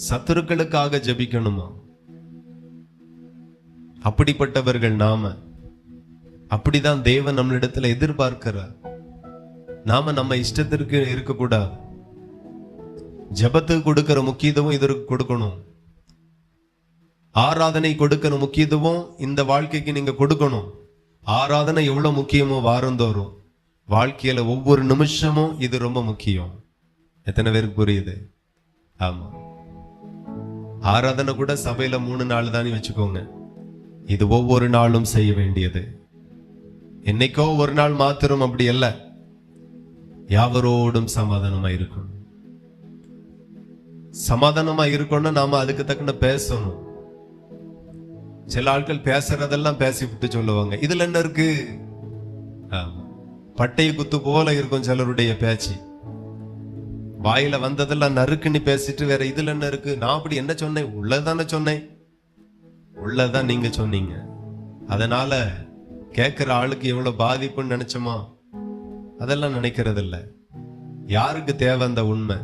சத்துருக்களுக்காக ஜெபிக்கணுமா? அப்படிப்பட்டவர்கள் நாம. அப்படிதான் தேவன் நம்மளிடத்துல எதிர்பார்க்கிறார். நாம நம்ம இஷ்டத்திற்கு இருக்கக்கூடாது. ஜெபத்துக்கு கொடுக்கிற முக்கியத்துவம் இதற்கு கொடுக்கணும். ஆராதனை கொடுக்கிற முக்கியத்துவம் இந்த வாழ்க்கைக்கு நீங்க கொடுக்கணும். ஆராதனை எவ்வளவு முக்கியமோ வாரந்தோறும் வாழ்க்கையில ஒவ்வொரு நிமிஷமும் இது ரொம்ப முக்கியம். எத்தனை பேருக்கு புரியுது? ஆமா, ஆராதனை கூட சபையில 3 நாள் தானே வச்சுக்கோங்க. இது ஒவ்வொரு நாளும் செய்ய வேண்டியது. என்னைக்கோ ஒரு நாள் மாத்திரம் அப்படி அல்ல. யாவரோடும் சமாதானமா இருக்கணும். சமாதானமா இருக்கணும்னா நாம அதுக்கு தக்கன பேசணும். சில ஆட்கள் பேசுறதெல்லாம் பேசி விட்டு சொல்லுவாங்க, இதுல என்ன இருக்கு? பட்டை குத்து போல இருக்கும் சிலருடைய பேச்சு. வாயில வந்ததெல்லாம் நறுக்குன்னு பேசிட்டு வேற இதுல என்ன இருக்கு? நான் அப்படி என்ன சொன்னேன்? உள்ளதானே சொன்னேன். உள்ளதான் நீங்க சொன்னீங்க. அதனால கேட்கிற ஆளுக்கு எவ்வளவு பாதிப்புன்னு நினைச்சோமா? அதெல்லாம் நினைக்கிறது இல்ல. யாருக்கு தேவை அந்த உண்மை?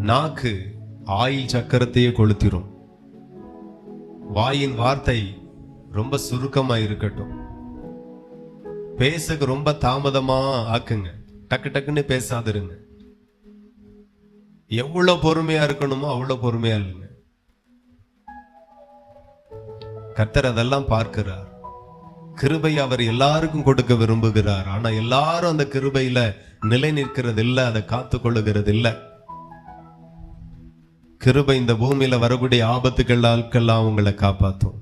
நாக்கு ஆயில் சக்கரத்தையே கொளுத்திரும். வாயின் வார்த்தை ரொம்ப சுருக்கமா இருக்கட்டும். பேசுக்கு ரொம்ப தாமதமா ஆக்குங்க. டக்கு டக்குன்னு பேசாதிருங்க. எவ்வளவு பொறுமையா இருக்கணுமோ அவ்வளவு பொறுமையா இல்லைங்க. கர்த்தர் அதெல்லாம் பார்க்கிறார். கிருபை அவர் எல்லாருக்கும் கொடுக்க விரும்புகிறார். ஆனா எல்லாரும் அந்த கிருபையில நிலை நிற்கிறது இல்ல, அதை காத்து கொள்ளுகிறது இல்ல. கிருபை இந்த பூமியில வரக்கூடிய ஆபத்துக்கெல்லாம் உங்களை காப்பாற்றும்.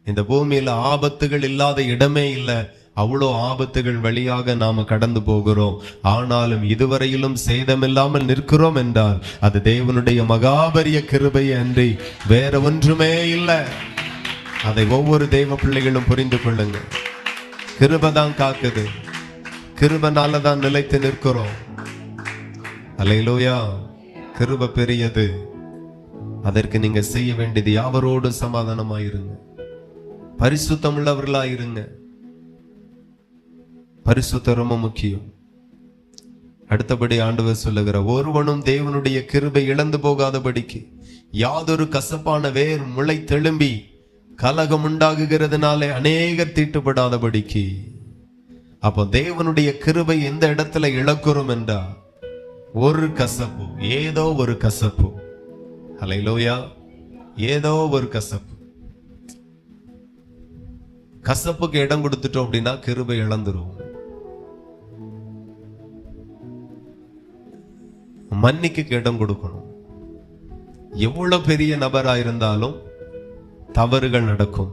இந்த பூமியில ஆபத்துகள் இல்லாத இடமே இல்லை. அவ்வளோ ஆபத்துகள் வழியாக நாம கடந்து போகிறோம். ஆனாலும் இதுவரையிலும் சேதமில்லாமல் நிற்கிறோம் என்றால் அது தேவனுடைய மகாபரிய கிருபை அன்றி வேற ஒன்றுமே இல்லை. அதை ஒவ்வொரு தெய்வ பிள்ளைகளும் புரிந்து கொள்ளுங்க. கிருபை தான் காக்குது. கிருபைனால தான் நிலைத்து நிற்கிறோம். அல்லேலூயா. கிருபை பெரியது. அதற்கு நீங்க செய்ய வேண்டியது யாவரோடு சமாதானமாயிருங்க, பரிசுத்தம் உள்ளவர்களாயிருங்க. பரிசுத்தம் ரொம்ப முக்கியம். அடுத்தபடி ஆண்டவர் சொல்லுகிற, ஒருவனும் தேவனுடைய கிருபை இழந்து போகாதபடிக்கு யாதொரு கசப்பான வேர் முளை தெழும்பி கலகம் உண்டாகுகிறதுனாலே அநேகர் தீட்டுப்படாதபடிக்கு. அப்போ தேவனுடைய கிருபை எந்த இடத்துல இழக்கிறோம் என்றா, ஒரு கசப்பு, ஏதோ ஒரு கசப்பு. அல்லேலூயா. ஏதோ ஒரு கசப்பு. கசப்புக்கு இடம் கொடுத்துட்டோம் அப்படின்னா கிருபை இழந்துரும். மன்னிக்க இடம் கொடுக்கணும். எவ்வளவு பெரிய நபராயிருந்தாலும் தவறுகள் நடக்கும்.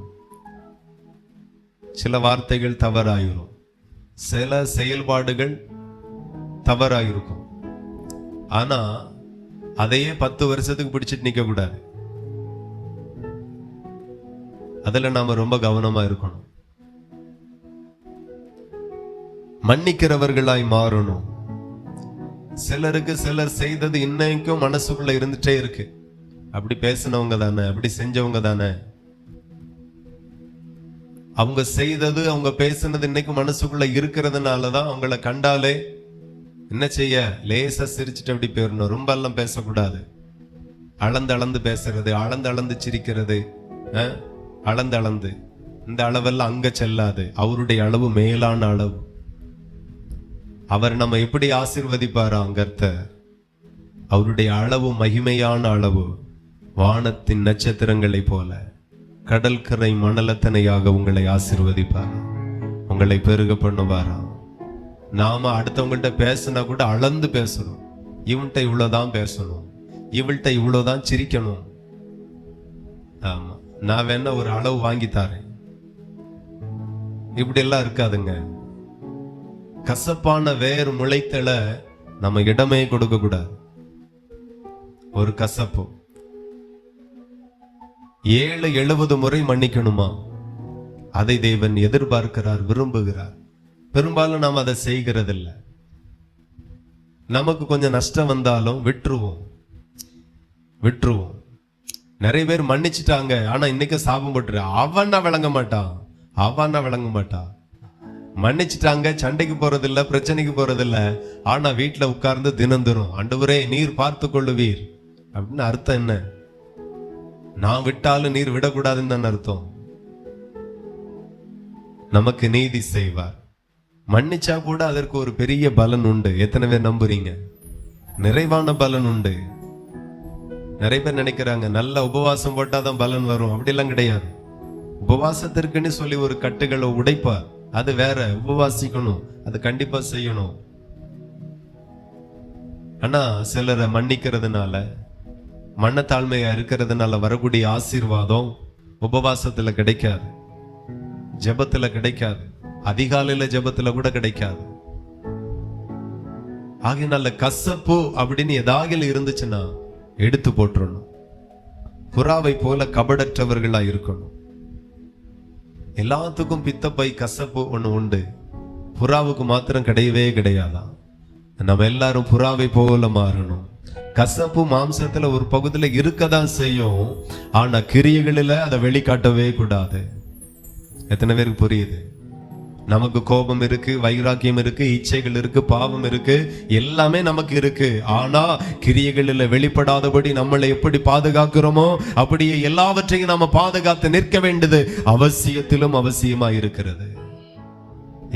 சில வார்த்தைகள் தவறாயிரும், சில செயல்பாடுகள் தவறாயிருக்கும். ஆனா அதையே 10 வருஷத்துக்கு பிடிச்சிட்டு நிக்க கூடாது. அதுல நாம ரொம்ப கவனமா இருக்கணும். மன்னிக்கிறவர்களாய் மாறணும். சிலருக்கு சிலர் செய்தது இன்னைக்கும் மனசுக்குள்ள இருந்துட்டே இருக்கு. அப்படி பேசினவங்க தானே, அப்படி செஞ்சவங்க தானே, அவங்க செய்தது அவங்க பேசினது இன்னைக்கு மனசுக்குள்ள இருக்கிறதுனாலதான் அவங்கள கண்டாலே என்ன செய்ய, லேசா சிரிச்சுட்டு அப்படி போயிடணும். ரொம்ப எல்லாம் பேசக்கூடாது. அளந்து அளந்து பேசுறது, அளந்து அளந்து சிரிக்கிறது, அளந்து அளந்து. இந்த அளவெல்லாம் அங்க செல்லாது. அவருடைய அளவு மேலான அளவு. அவர் நம்ம எப்படி ஆசீர்வதிப்பாராம் கர்த்தர். அவருடைய அளவு மகிமையான அளவு. வானத்தின் நட்சத்திரங்களை போல கடற்கரை மணலத்தனையாக உங்களை ஆசீர்வதிப்பாரா, உங்களை பெருக பண்ணுவாரா. நாம அடுத்தவங்கள்ட்ட பேசினா கூட அளந்து பேசணும். இவன்கிட்ட இவ்வளவுதான் பேசணும், இவள்கிட்ட இவ்வளவுதான் சிரிக்கணும். ஆமா, நான் வேணா ஒரு அளவு வாங்கி தரேன், இப்படி எல்லாம் இருக்காதுங்க. கசப்பான வேர் முளைத்தல நம்ம இடமே கொடுக்க கூடாது. ஒரு கசப்பு 70 முறை மன்னிக்கணுமா? அதை தேவன் எதிர்பார்க்கிறார், விரும்புகிறார். பெரும்பாலும் நாம் அதை செய்கிறதில்லை. நமக்கு கொஞ்சம் நஷ்டம் வந்தாலும் விட்டுருவோம். நிறைய பேர் மன்னிச்சுட்டாங்க, ஆனா இன்னைக்கு சாபம் போட்டுரு. அவனா விளங்க மாட்டான். மன்னிச்சுட்டாங்க, சண்டைக்கு போறதில்ல, பிரச்சனைக்கு போறதில்ல. ஆனா வீட்டுல உட்கார்ந்து தினந்தோறும் ஆண்டவரே நீர் பார்த்து கொள்ளுவீர் அப்படின்னு அர்த்தம் என்ன? நான் விட்டாலும் நீர் விடக்கூடாதுன்னு தான் அர்த்தம். நமக்கு நீதி செய்வார். மன்னிச்சா கூட அதற்கு ஒரு பெரிய பலன் உண்டு. எத்தனை பேர் நம்புறீங்க? நிறைவான பலன் உண்டு. நிறைய பேர் நினைக்கிறாங்க நல்ல உபவாசம் போட்டாதான் பலன் வரும். அப்படிலாம் கிடையாது. உபவாசத்திற்குன்னு சொல்லி ஒரு கட்டுகளை உடைப்பார், அது வேற. உபவாசிக்கணும், அது கண்டிப்பா செய்யணும். ஆனா சிலரை மன்னிக்கிறதுனால, மனத்தாழ்மையா இருக்கிறதுனால வரக்கூடிய ஆசீர்வாதம் உபவாசத்துல கிடைக்காது, ஜெபத்துல கிடைக்காது, அதிகாலையில ஜெபத்துல கூட கிடைக்காது. ஆகினால கசப்பு அப்படின்னு ஏதாவது இருந்துச்சுன்னா எடுத்து போட்டுறணும். புறாவை போல கபடற்றவர்களா இருக்கணும். எல்லாத்துக்கும் பித்தப்பை கசப்பு ஒண்ணு உண்டு, புறாவுக்கு மாத்திரம் கிடையவே கிடையாதான். நம்ம எல்லாரும் புறாவை போல மாறணும். கசப்பு மாம்சத்துல ஒரு பகுதியில இருக்கதான் செய்யும், ஆனா கிரியைகளில அதை வெளிக்காட்டவே கூடாது. எத்தனை பேருக்கு புரியுது? நமக்கு கோபம் இருக்கு, வைராக்கியம் இருக்கு, இச்சைகள் இருக்கு, பாவம் இருக்கு, எல்லாமே நமக்கு இருக்கு. ஆனா கிரியைகளில் வெளிப்படாதபடி நம்மளை எப்படி பாதுகாக்கிறோமோ அப்படியே எல்லாவற்றையும் நாம பாதுகாத்து நிற்க வேண்டியது அவசியத்திலும் அவசியமா இருக்கிறது.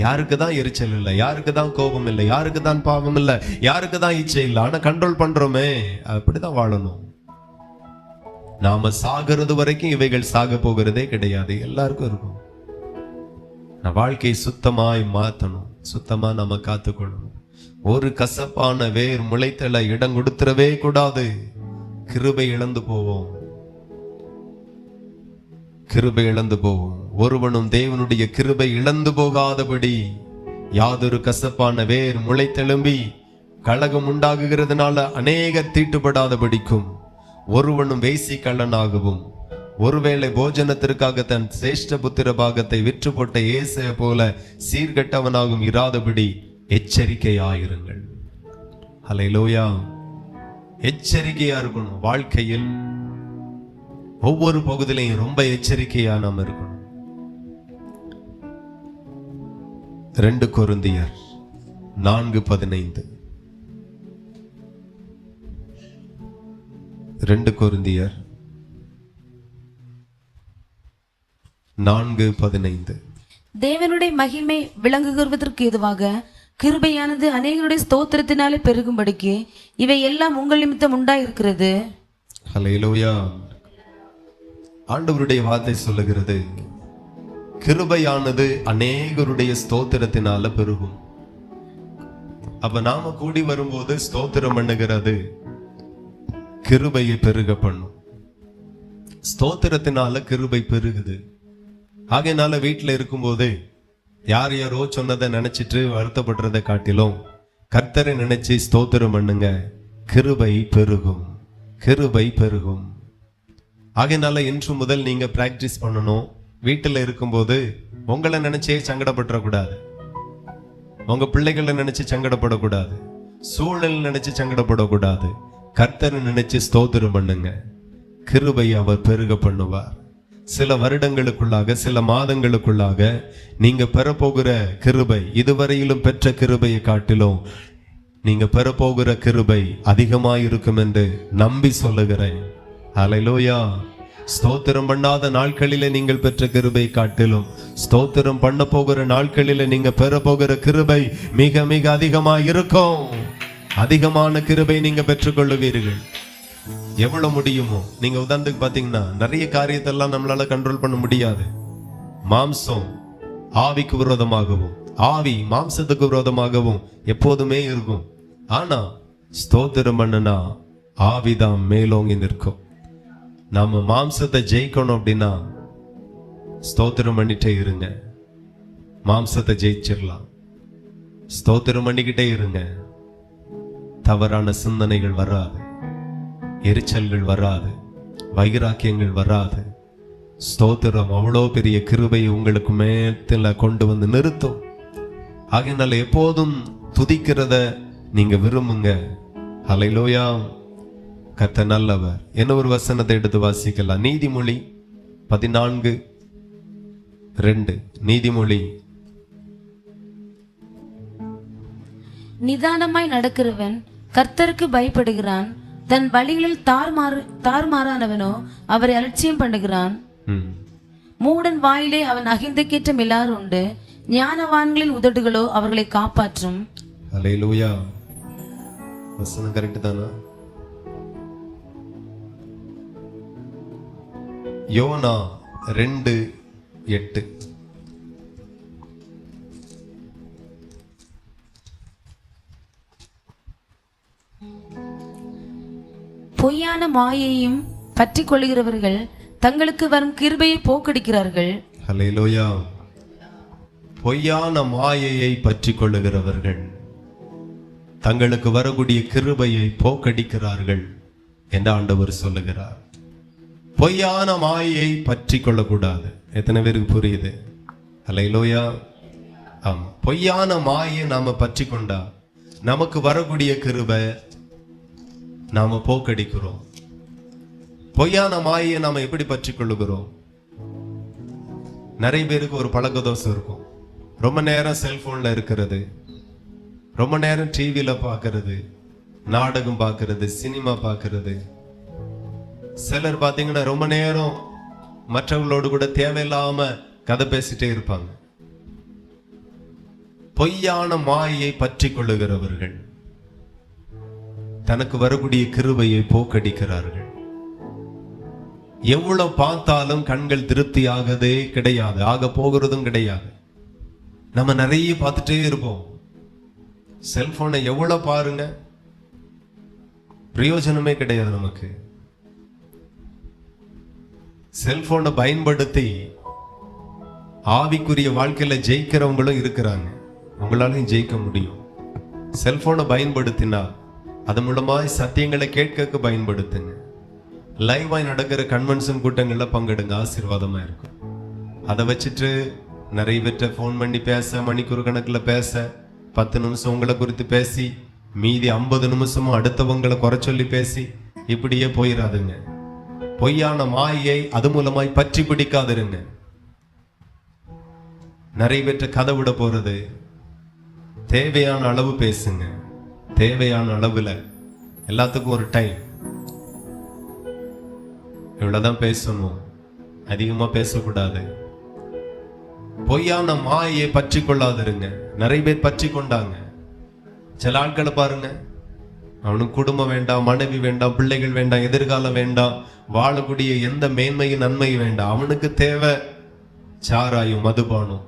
யாருக்கு தான் எரிச்சல் இல்லை, யாருக்கு தான் கோபம் இல்லை, யாருக்கு தான் பாவம் இல்லை, யாருக்கு தான் இச்சை இல்லை, ஆனா கண்ட்ரோல் பண்றோமே, அப்படிதான் வாழணும். நாம சாகிறது வரைக்கும் இவைகள் சாக போகிறதே கிடையாது, எல்லாருக்கும் இருக்கும். வாழ்க்கையை சுத்தமாய் மாத்தணும், சுத்தமா நம்ம காத்துக்கொள்ளணும். ஒரு கசப்பான வேர் முளைத்தல இடம் கொடுத்துடவே கூடாது. கிருபை இழந்து போவோம், கிருபை இழந்து போவோம். ஒருவனும் தேவனுடைய கிருபை இழந்து போகாதபடி யாதொரு கசப்பான வேர் முளைத்தெழும்பி கலகம் உண்டாகுகிறதுனால அநேகர் தீட்டுப்படாதபடிக்கும் ஒருவனும் வேசி கள்ளனாகவும் ஒருவேளை போஜனத்திற்காக தன் சிரேஷ்ட புத்திர பாகத்தை விற்று போட்ட ஏசைய போல சீர்கெட்டவனாகவும் இராதபடி எச்சரிக்கையாயிருங்கள். ஹல்லேலூயா. எச்சரிக்கையா இருக்கணும். வாழ்க்கையில் ஒவ்வொரு பகுதியிலையும் ரொம்ப எச்சரிக்கையா நாம் இருக்கணும். 2 கொரிந்தியர் 4:15. 2 கொரிந்தியர் 4:15. தேவனுடைய மகிமை விளங்குகிறதற்கு ஏதுவாக கிருபையானது அநேகருடைய ஸ்தோத்திரத்தினாலே பெருகும்படிக்கு இவை எல்லாம் உங்கள் நிமித்தம் உண்டாயிருக்கிறது. ஹல்லேலூயா. ஆண்டவருடைய வார்த்தை சொல்லுகிறது, கிருபையானது அநேகருடைய ஸ்தோத்திரத்தினால பெருகும். அப்ப நாம கூடி வரும்போது ஸ்தோத்திரம் பண்ணுகிறது கிருபையை பெருக பண்ணும். ஸ்தோத்திரத்தினால கிருபை பெருகுது. ஆகையினால வீட்டுல இருக்கும்போது யார் யாரோ சொன்னதை நினைச்சிட்டு வருத்தப்படுறதை காட்டிலும் கர்த்தரை நினைச்சு ஸ்தோத்திரம் பண்ணுங்க, கிருபை பெருகும், கிருபை பெருகும். ஆகையினால இன்று முதல் நீங்க பிராக்டிஸ் பண்ணணும். வீட்டுல இருக்கும்போது உங்களை நினைச்சே சங்கடப்படக்கூடாது, உங்க பிள்ளைகளை நினைச்சு சங்கடப்படக்கூடாது, சூழ்நிலை நினைச்சு சங்கடப்படக்கூடாது. கர்த்தரை நினைச்சு ஸ்தோத்திரம் பண்ணுங்க, கிருபை அவர் பெருக பண்ணுவார். சில வருடங்களுக்குள்ளாக, சில மாதங்களுக்குள்ளாக நீங்க பெறப்போகிற கிருபை இதுவரையிலும் பெற்ற கிருபையை காட்டிலும் நீங்க பெறப்போகிற கிருபை அதிகமாயிருக்கும் என்று நம்பி சொல்லுகிறேன். ஹல்லேலூயா. ஸ்தோத்திரம் பண்ணாத நாட்களிலே நீங்கள் பெற்ற கிருபை காட்டிலும் ஸ்தோத்திரம் பண்ண போகிற நாட்களிலே நீங்க பெற போகிற கிருபை மிக மிக அதிகமாக இருக்கும். அதிகமான கிருபை நீங்க பெற்றுக்கொள்ளுவீர்கள். எவ்வளவு முடியுமோ. நீங்க உதாரணத்துக்கு பாத்தீங்கன்னா நிறைய காரியத்தெல்லாம் நம்மளால கண்ட்ரோல் பண்ண முடியாது. மாம்சம் ஆவிக்கு விரோதமாகவும் ஆவி மாம்சத்துக்கு விரோதமாகவும் எப்போதுமே இருக்கும். ஆனா ஸ்தோத்திரம் பண்ணுனா ஆவிதான் மேலோங்கி நிற்கும். நாம மாம்சத்தை ஜெயிக்கணும் அப்படின்னா ஸ்தோத்திரம் பண்ணிட்டே இருங்க, மாம்சத்தை ஜெயிச்சிடலாம். ஸ்தோத்திரம் பண்ணிக்கிட்டே இருங்க, தவறான சிந்தனைகள் வராது, எரிச்சல்கள் வராது, வைராக்கியங்கள் வராது. ஸ்தோத்திரம் அவ்வளோ பெரிய கிருபையை உங்களுக்கு மேல கொண்டு வந்து நிறுத்தும். ஆகையினால எப்போதும் துதிக்கிறத நீங்க விரும்புங்க. ஹல்லேலூயா. கர்த்தர் நல்லவர். என்ன ஒரு வசனத்தை எடுத்து வாசிக்கலாம். நீதிமொழி 14:2. நீதிமொழி. நிதானமாய் நடக்கிறவன் கர்த்தருக்கு பயப்படுகிறான், தன் வழிகளில் தாறுமாறானவனோ அவரை அலட்சியம் பண்ணுகிறான். மூடன் வாயிலே அவன் அகிந்தக்கேற்ற மிலாறு உண்டு, ஞானவான்களின் உதடுகளோ அவர்களை காப்பாற்றும். ஹல்லேலூயா. வசனம் கரெக்ட் தானா? யோனா 2:8. பொய்யான மாயையும் பற்றி கொள்கிறவர்கள் தங்களுக்கு வரும் கிருபையை போக்கடிக்கிறார்கள். ஹல்லேலூயா. பொய்யான மாயையை பற்றி கொள்ளுகிறவர்கள் தங்களுக்கு வரக்கூடிய கிருபையை போக்கடிக்கிறார்கள் என்று ஆண்டவர் சொல்லுகிறார். பொய்யான மாயையை பற்றி கொள்ளக்கூடாது. எத்தனை பேருக்கு புரியுது? ஹல்லேலூயா. ஆமா, பொய்யான மாயை நாம பற்றி கொண்டா நமக்கு வரக்கூடிய கிருபை நாம போக்கடிக்கிறோம். பொய்யான மாயை நாம எப்படி பற்றி கொள்ளுகிறோம்? நிறைய பேருக்கு ஒரு பழக்க தோஷம் இருக்கும். ரொம்ப நேரம் செல்போன்ல இருக்கிறது, ரொம்ப நேரம் டிவியில பார்க்கறது, நாடகம் பார்க்கறது, சினிமா பார்க்கறது. சிலர் பார்த்தீங்கன்னா ரொம்ப நேரம் மற்றவங்களோடு கூட தேவையில்லாம கதை பேசிட்டே இருப்பாங்க. பொய்யான மாயை பற்றி கொள்ளுகிறவர்கள் தனக்கு வரக்கூடிய கிருபையை போக்கடிக்கிறார்கள். எவ்வளவு பார்த்தாலும் கண்கள் திருப்தியாகதே கிடையாது, ஆக போகிறதும் கிடையாது. நம்ம நிறைய பார்த்துட்டே இருப்போம். செல்போனை எவ்வளவு பாருங்க, பிரயோஜனமே கிடையாது நமக்கு. செல்போனை பயன்படுத்தி ஆவிக்குரிய வாழ்க்கையில ஜெயிக்கிறவங்களும் இருக்கிறாங்க. உங்களாலையும் ஜெயிக்க முடியும். செல்போனை பயன்படுத்தினா அது மூலமாய் சத்தியங்களை கேட்க பயன்படுத்துங்க. லைவாய் நடக்கிற கன்வென்ஷன் கூட்டங்கள்ல பங்கெடுங்க, ஆசீர்வாதமா இருக்கும். அதை வச்சுட்டு நிறைய பேர்ட்ட ஃபோன் பண்ணி பேச, மணிக்கூர் கணக்குல பேச, 10 நிமிஷம் உங்களை குறித்து பேசி மீதி 50 நிமிஷமும் அடுத்தவங்களை குறை சொல்லி பேசி இப்படியே போயிடாதுங்க. பொய்யான மாயை அது மூலமாய் பற்றி பிடிக்காதிருங்க. நிறைய பேர்ட்ட கதை விட போறது, தேவையான அளவு பேசுங்க. தேவையான அளவுல, எல்லாத்துக்கும் ஒரு டைம், இவ்வளவுதான் பேசணும், அதிகமா பேசக்கூடாது. பொய்யான மாயை பற்றி கொள்ளாதிருங்க. நிறைய பேர் பற்றி கொண்டாங்க. சில ஆட்களை பாருங்க, அவனுக்கு குடும்பம் வேண்டாம், மனைவி வேண்டாம், பிள்ளைகள் வேண்டாம், எதிர்காலம் வேண்டாம், வாழக்கூடிய எந்த மேன்மையும் நன்மையும் வேண்டாம். அவனுக்கு தேவை சாராயும் மதுபானம்.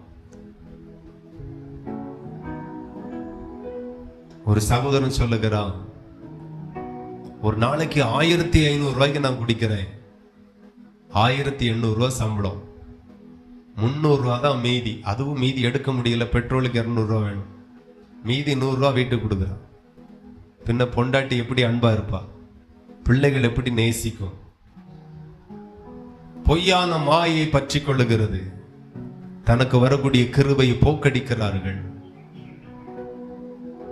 ஒரு சகோதரன் சொல்லுகிறான், ஒரு நாளைக்கு 1500 ரூபாய்க்கு நான் குடிக்கிறேன். 1800 ரூபாய் சம்பளம், 300 ரூபாய் தான் மீதி. அதுவும் மீதி எடுக்க முடியல, பெட்ரோலுக்கு 200 ரூபாய் வேணும். மீதி 100 ரூபாய் வீட்டுக்கு கொடுக்குறான். பின்ன பொண்டாட்டி எப்படி அன்பா இருப்பா? பிள்ளைகள் எப்படி நேசிக்கும்? பொய்யான மாயை பற்றி கொள்ளுகிறது. தனக்கு வரக்கூடிய கிருபையை போக்கடிக்கிறார்கள்.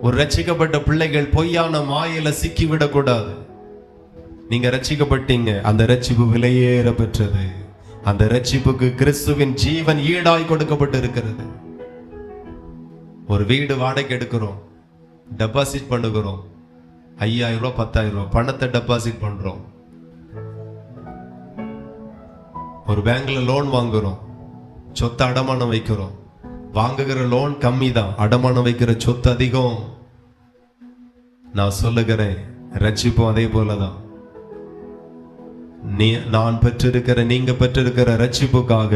ஒரு ரட்சிக்கப்பட்ட பிள்ளைகள் பொய்யான மாயில சிக்கிவிடக் கூடாது. நீங்க ரட்சிக்கப்பட்டீங்க, அந்த ரட்சிப்பு விலையேற பெற்றது. அந்த ரட்சிப்புக்கு கிறிஸ்துவின் ஜீவன் ஈடாய் கொடுக்கப்பட்டு இருக்கிறது. ஒரு வீடு வாடகை எடுக்கிறோம், டெபாசிட் பண்ணுகிறோம். 5000 ரூபாய் 10,000 ரூபாய் பணத்தை டெபாசிட் பண்றோம். ஒரு பேங்க்ல லோன் வாங்குறோம், சொத்தை அடமானம் வைக்கிறோம். வாங்குகிற லோன் கம்மி தான், அடமானம் வைக்கிற சொத்து அதிகம். நான் சொல்லுகிறேன், ரட்சிப்பும் அதே போலதான். நான் பெற்றிருக்கிற, நீங்க பெற்றிருக்கிற ரட்சிப்புக்காக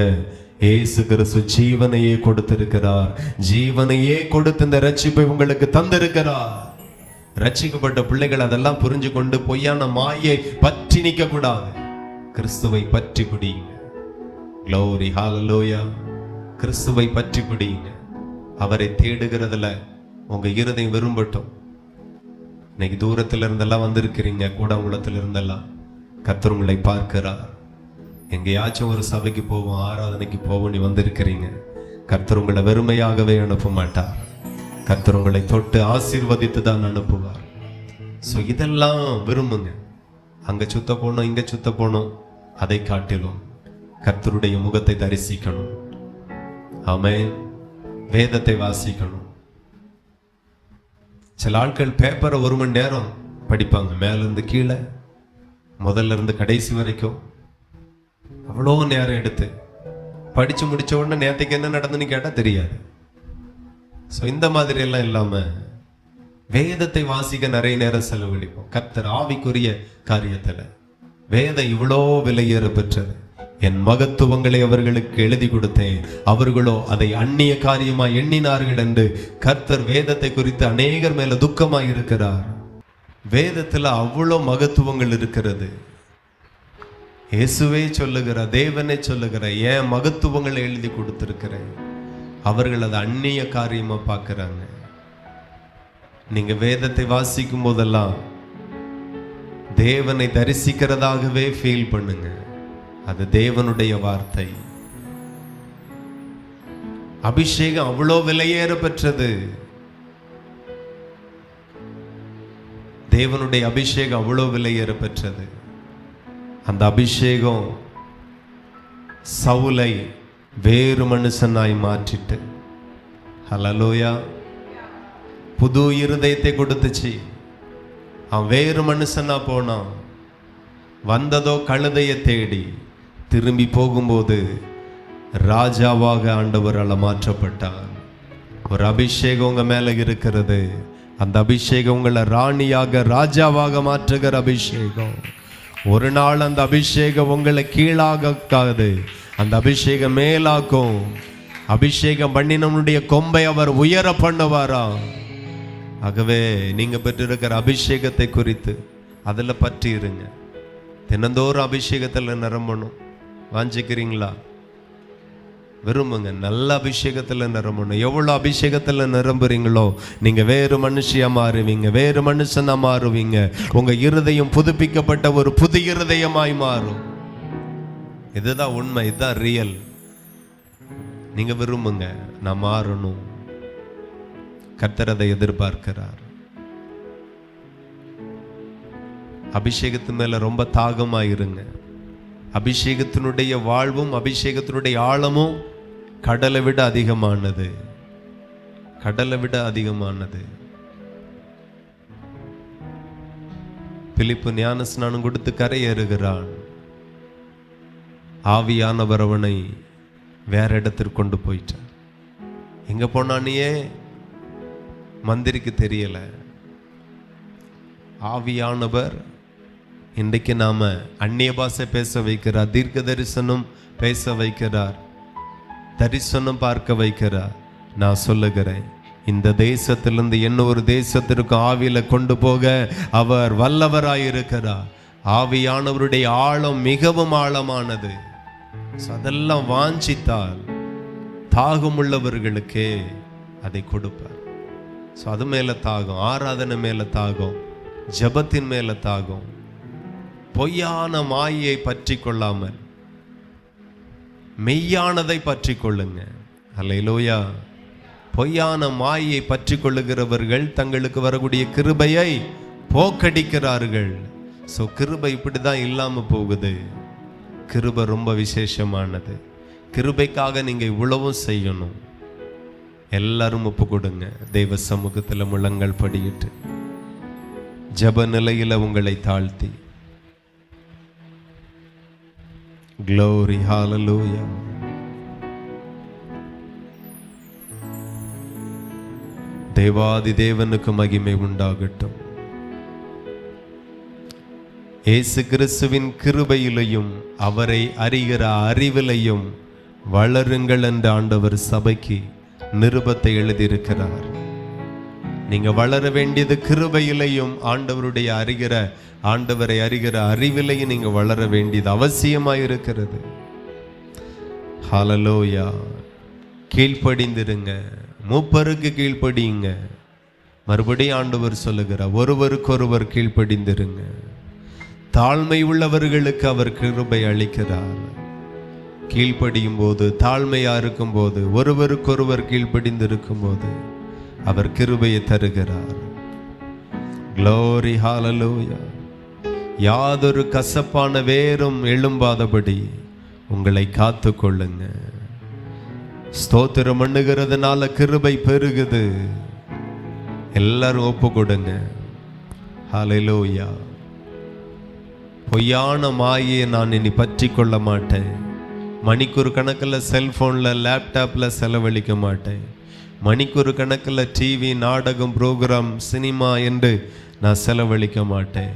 இயேசு கிறிஸ்து ஜீவனையே கொடுத்திருக்கிறார். ஜீவனையே கொடுத்து இந்த ரட்சிப்பை உங்களுக்கு தந்திருக்கிறார். ரட்சிக்கப்பட்ட பிள்ளைகள் அதெல்லாம் புரிஞ்சு கொண்டு பொய்யான மாயை பற்றி நிற்க கூடாது. கிறிஸ்துவை பற்றி பிடிங்க. க்ளோரி, ஹல்லேலூயா. கிறிஸ்துவை பற்றி பிடிங்க. அவரை தேடுகிறதுல உங்க இருதயம் விரும்பட்டும். இன்னைக்கு தூரத்துல இருந்தெல்லாம் வந்திருக்கிறீங்க, கூடங்குளத்துல இருந்தெல்லாம் கர்த்தர் உங்களை பார்க்கிறார். எங்கேயாச்சும் ஒரு சபைக்கு போவோம், ஆராதனைக்கு போவோம், நீ வந்திருக்கிறீங்க. கர்த்தர் உங்களை வெறுமையாகவே அனுப்ப மாட்டார். கர்த்தர் உங்களை தொட்டு ஆசீர்வதித்து தான் அனுப்புவார். ஸோ இதெல்லாம் விரும்புங்க. அங்க சுத்த போனோம், இங்க சுத்த போனோம், அதை காட்டிலும் கர்த்தருடைய முகத்தை தரிசிக்கணும். ஆமென். வேதத்தை வாசிக்கணும். சில ஆட்கள் பேப்பரை 1 மணி நேரம் படிப்பாங்க, மேல இருந்து கீழே, முதல்ல இருந்து கடைசி வரைக்கும். அவ்வளோ நேரம் எடுத்து படிச்சு முடிச்ச உடனே நேற்றுக்கு என்ன நடந்துன்னு கேட்டா தெரியாது. ஸோ இந்த மாதிரி எல்லாம் இல்லாம வேதத்தை வாசிக்க நிறைய நேரம் செலவழிப்போம். கர்த்தர் ஆவிக்குரிய காரியத்துல வேதம் இவ்வளோ விலையேற பெற்றது. என் மகத்துவங்களை அவர்களுக்கு எழுதி கொடுத்தேன், அவர்களோ அதை அந்நிய காரியமா எண்ணினார்கள் என்று கர்த்தர் வேதத்தை குறித்து அநேகர் மேல துக்கமாய் இருக்கிறார். வேதத்துல அவ்வளோ மகத்துவங்கள் இருக்கிறது. இயேசுவே சொல்லுகிற, தேவனே சொல்லுகிற, ஏன் மகத்துவங்களை எழுதி கொடுத்திருக்கிறேன். அவர்கள் அதை அந்நிய காரியமா பார்க்கிறாங்க. நீங்க வேதத்தை வாசிக்கும் போதெல்லாம் தேவனை தரிசிக்கிறதாகவே ஃபீல் பண்ணுங்க. அது தேவனுடைய வார்த்தை. அபிஷேகம் அவ்வளோ விலையேற பெற்றது. தேவனுடைய அபிஷேகம் அவ்வளோ விலையேற பெற்றது. அந்த அபிஷேகம் சவுலை வேறு மனுஷனாய் மாற்றிட்டு ஹல்லேலூயா. புது இருதயத்தை கொடுத்துச்சு. அவன் வேறு மனுஷனா போனான். வந்ததோ கழுதையை தேடி. திரும்பி போகும்போது ராஜாவாக ஆண்டவரால் மாற்றப்பட்டான். ஒரு அபிஷேகம் உங்க மேல இருக்கிறது. அந்த அபிஷேகம் உங்களை ராணியாக ராஜாவாக மாற்றுகிற அபிஷேகம். ஒரு நாள் அந்த அபிஷேகம் உங்களை கீழாகாது, அந்த அபிஷேகம் மேலாக்கும். அபிஷேகம் பண்ணினவனுடைய கொம்பை அவர் உயர பண்ணுவாரா. ஆகவே நீங்க பெற்றிருக்கிற அபிஷேகத்தை குறித்து அதுல பற்றி இருங்க. தினந்தோறும் அபிஷேகத்துல நிரம்பணும். வாஞ்சிக்கிறீங்களா? விரும்புங்க. நல்ல அபிஷேகத்துல நிரம்பணும். எவ்வளவு அபிஷேகத்துல நிரம்புறீங்களோ நீங்க வேறு மனுஷியா மாறுவீங்க, வேறு மனுஷனா மாறுவீங்க. உங்க இருதயம் புதுப்பிக்கப்பட்ட ஒரு புது இருதயமாய் மாறும். இதுதான் உண்மை, இதுதான் ரியல். நீங்க விரும்புங்க, நான் மாறணும். கர்த்தர் அதை எதிர்பார்க்கிறார். அபிஷேகத்து மேல ரொம்ப தாகமாயிருங்க. அபிஷேகத்தினுடைய வாழ்வும் அபிஷேகத்தினுடைய ஆழமும் கடலை விட அதிகமானது, கடலை விட அதிகமானது. பிலிப்பு ஞான ஸ்நானம் கொடுத்து கரையேறுகிறான். ஆவியானவர் அவனை வேற இடத்திற்கு கொண்டு போயிட்டார். எங்க போனானியே மந்திரிக்கு தெரியல. ஆவியானவர் இன்றைக்கு நாம அந்நிய பாஷை பேச வைக்கிறார், தீர்க்க தரிசனம் பேச வைக்கிறார், தரிசனம் பார்க்க வைக்கிறார். நான் சொல்லுகிறேன், இந்த தேசத்திலிருந்து இன்னொரு தேசத்திற்கு ஆவியில கொண்டு போக அவர் வல்லவராயிருக்கிறார். ஆவியானவருடைய ஆழம் மிகவும் ஆழமானது. அதெல்லாம் வாஞ்சித்தால் தாகம் உள்ளவர்களுக்கே அதை கொடுப்பார். அது மேல தாகம், ஆராதனை மேல தாகம், ஜபத்தின் மேல தாகம். பொய்யான மாயை பற்றி கொள்ளாமல் மெய்யானதை பற்றி கொள்ளுங்க. அல்லேலூயா. பொய்யான மாயை பற்றி கொள்ளுகிறவர்கள் தங்களுக்கு வரக்கூடிய கிருபையை போக்கடிக்கிறார்கள். கிருபை இப்படிதான் இல்லாம போகுது. கிருபை ரொம்ப விசேஷமானது. கிருபைக்காக நீங்க இவ்வளவும் செய்யணும். எல்லாரும் ஒப்பு கொடுங்க. தெய்வ சமூகத்தில் முழங்கள் படியிட்டு ஜப நிலையில உங்களை தாழ்த்தி, Glory, hallelujah. தேவாதி தேவனுக்கு மகிமை உண்டாகட்டும். இயேசு கிறிஸ்துவின் கிருபையிலையும் அவரை அறிகிற அறிவிலையும் வளருங்கள் என்று ஆண்டவர் சபைக்கு நிருபத்தை எழுதியிருக்கிறார். நீங்க வளர வேண்டியது கிருபையிலையும் ஆண்டவரை அறிகிற அறிவிலையும் நீங்க வளர வேண்டியது அவசியமாயிருக்கிறது. ஹல்லேலூயா. கீழ்ப்படிந்திருங்க, மூப்பருக்கு கீழ்ப்படியுங்க. மறுபடியும் ஆண்டவர் சொல்லுகிறார், ஒருவருக்கொருவர் கீழ்ப்படிந்திருங்க. தாழ்மை உள்ளவர்களுக்கு அவர் கிருபை அளிக்கிறார். கீழ்ப்படியும் போது, தாழ்மையா இருக்கும் போது, ஒருவருக்கொருவர் கீழ்ப்படிந்திருக்கும் போது அவர் கிருபையை தருகிறார். Glory, hallelujah. யாதொரு கசப்பான வேரும் எழும்பாதபடி உங்களை காத்து கொள்ளுங்க. ஸ்தோத்திரம் பண்ணுகிறதுனால கிருபை பெருகுது. எல்லாரும் ஒப்பு கொடுங்க. ஹல்லேலூயா. பொய்யான மாயை நான் இனி பற்றி கொள்ள மாட்டேன். மணிக்கூர் கணக்கில் செல்போன்ல லேப்டாப்ல செலவழிக்க மாட்டேன். மணிக்கூர் கணக்கில் டிவி, நாடகம், புரோகிராம், சினிமா என்று நான் செலவழிக்க மாட்டேன்.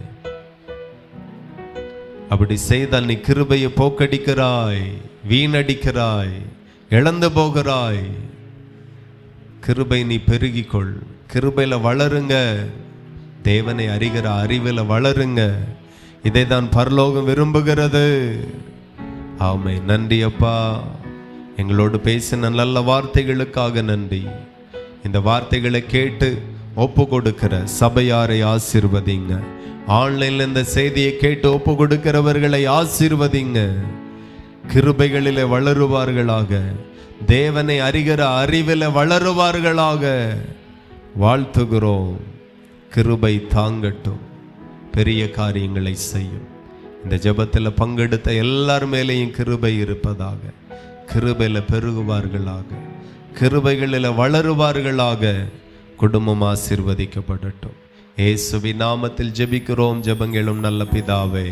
அப்படி செய்தால் நீ கிருபையை போக்கடிக்கிறாய், வீணடிக்கிறாய், இழந்து போகிறாய். கிருபை நீ பெருகிக்கொள். கிருபையில வளருங்க. தேவனை அறிகிற அறிவில் வளருங்க. இதைதான் பரலோகம் விரும்புகிறது. ஆமென். நன்றி அப்பா, எங்களோடு பேசின நல்ல வார்த்தைகளுக்காக நன்றி. இந்த வார்த்தைகளை கேட்டு ஒப்பு கொடுக்கிற சபையாரை ஆசீர்வதிங்க. ஆன்லைன்ல இந்த செய்தியை கேட்டு ஒப்பு கொடுக்கிறவர்களை ஆசீர்வதிங்க. கிருபைகளிலே வளருவார்களாக, தேவனை அறிகிற அறிவில வளருவார்களாக. வாழ்த்துகிறோம். கிருபை தாங்கட்டும், பெரிய காரியங்களை செய்யும். இந்த ஜெபத்தில் பங்கெடுத்த எல்லார் மேலேயும் கிருபை இருப்பதாக. கிருபையில பெருகுவார்களாக, கிருபைகளில் வளருவார்களாக. குடும்பம் ஆசீர்வதிக்கப்படட்டும். இயேசுவின் நாமத்தில் ஜெபிக்கிறோம் ஜெபங்களும் நல்ல பிதாவே,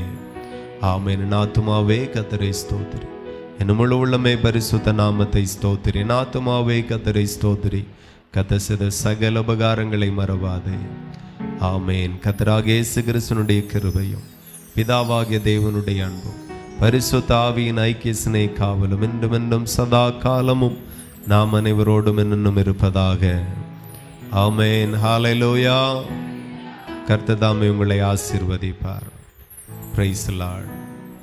ஆமென். என் ஆத்துமாவே கர்த்தரை ஸ்தோத்திரி, என் முழு உள்ளமே பரிசுத்த நாமத்தை ஸ்தோத்திரி. என் ஆத்துமாவே கர்த்தரை ஸ்தோத்திரி, கர்த்தர் செய்த சகல உபகாரங்களை மறவாதே. ஆமென். கர்த்தராகிய இயேசு கிறிஸ்துவினுடைய கிருபையும் பிதாவாகிய தேவனுடைய அன்பும் பரிசுத்த ஆவியின் ஐக்கிய சினை காவலும் என்றும் என்றும் சதா காலமும் நாம் அனைவரோடும் என்னும் இருப்பதாக. ஆமென். ஹல்லேலூயா. கர்த்தர் தாமே உங்களை ஆசீர்வதிப்பார். Praise the Lord.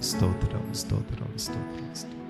ஸ்தோத்திரம் ஸ்தோத்திரம் ஸ்தோத்திரம்.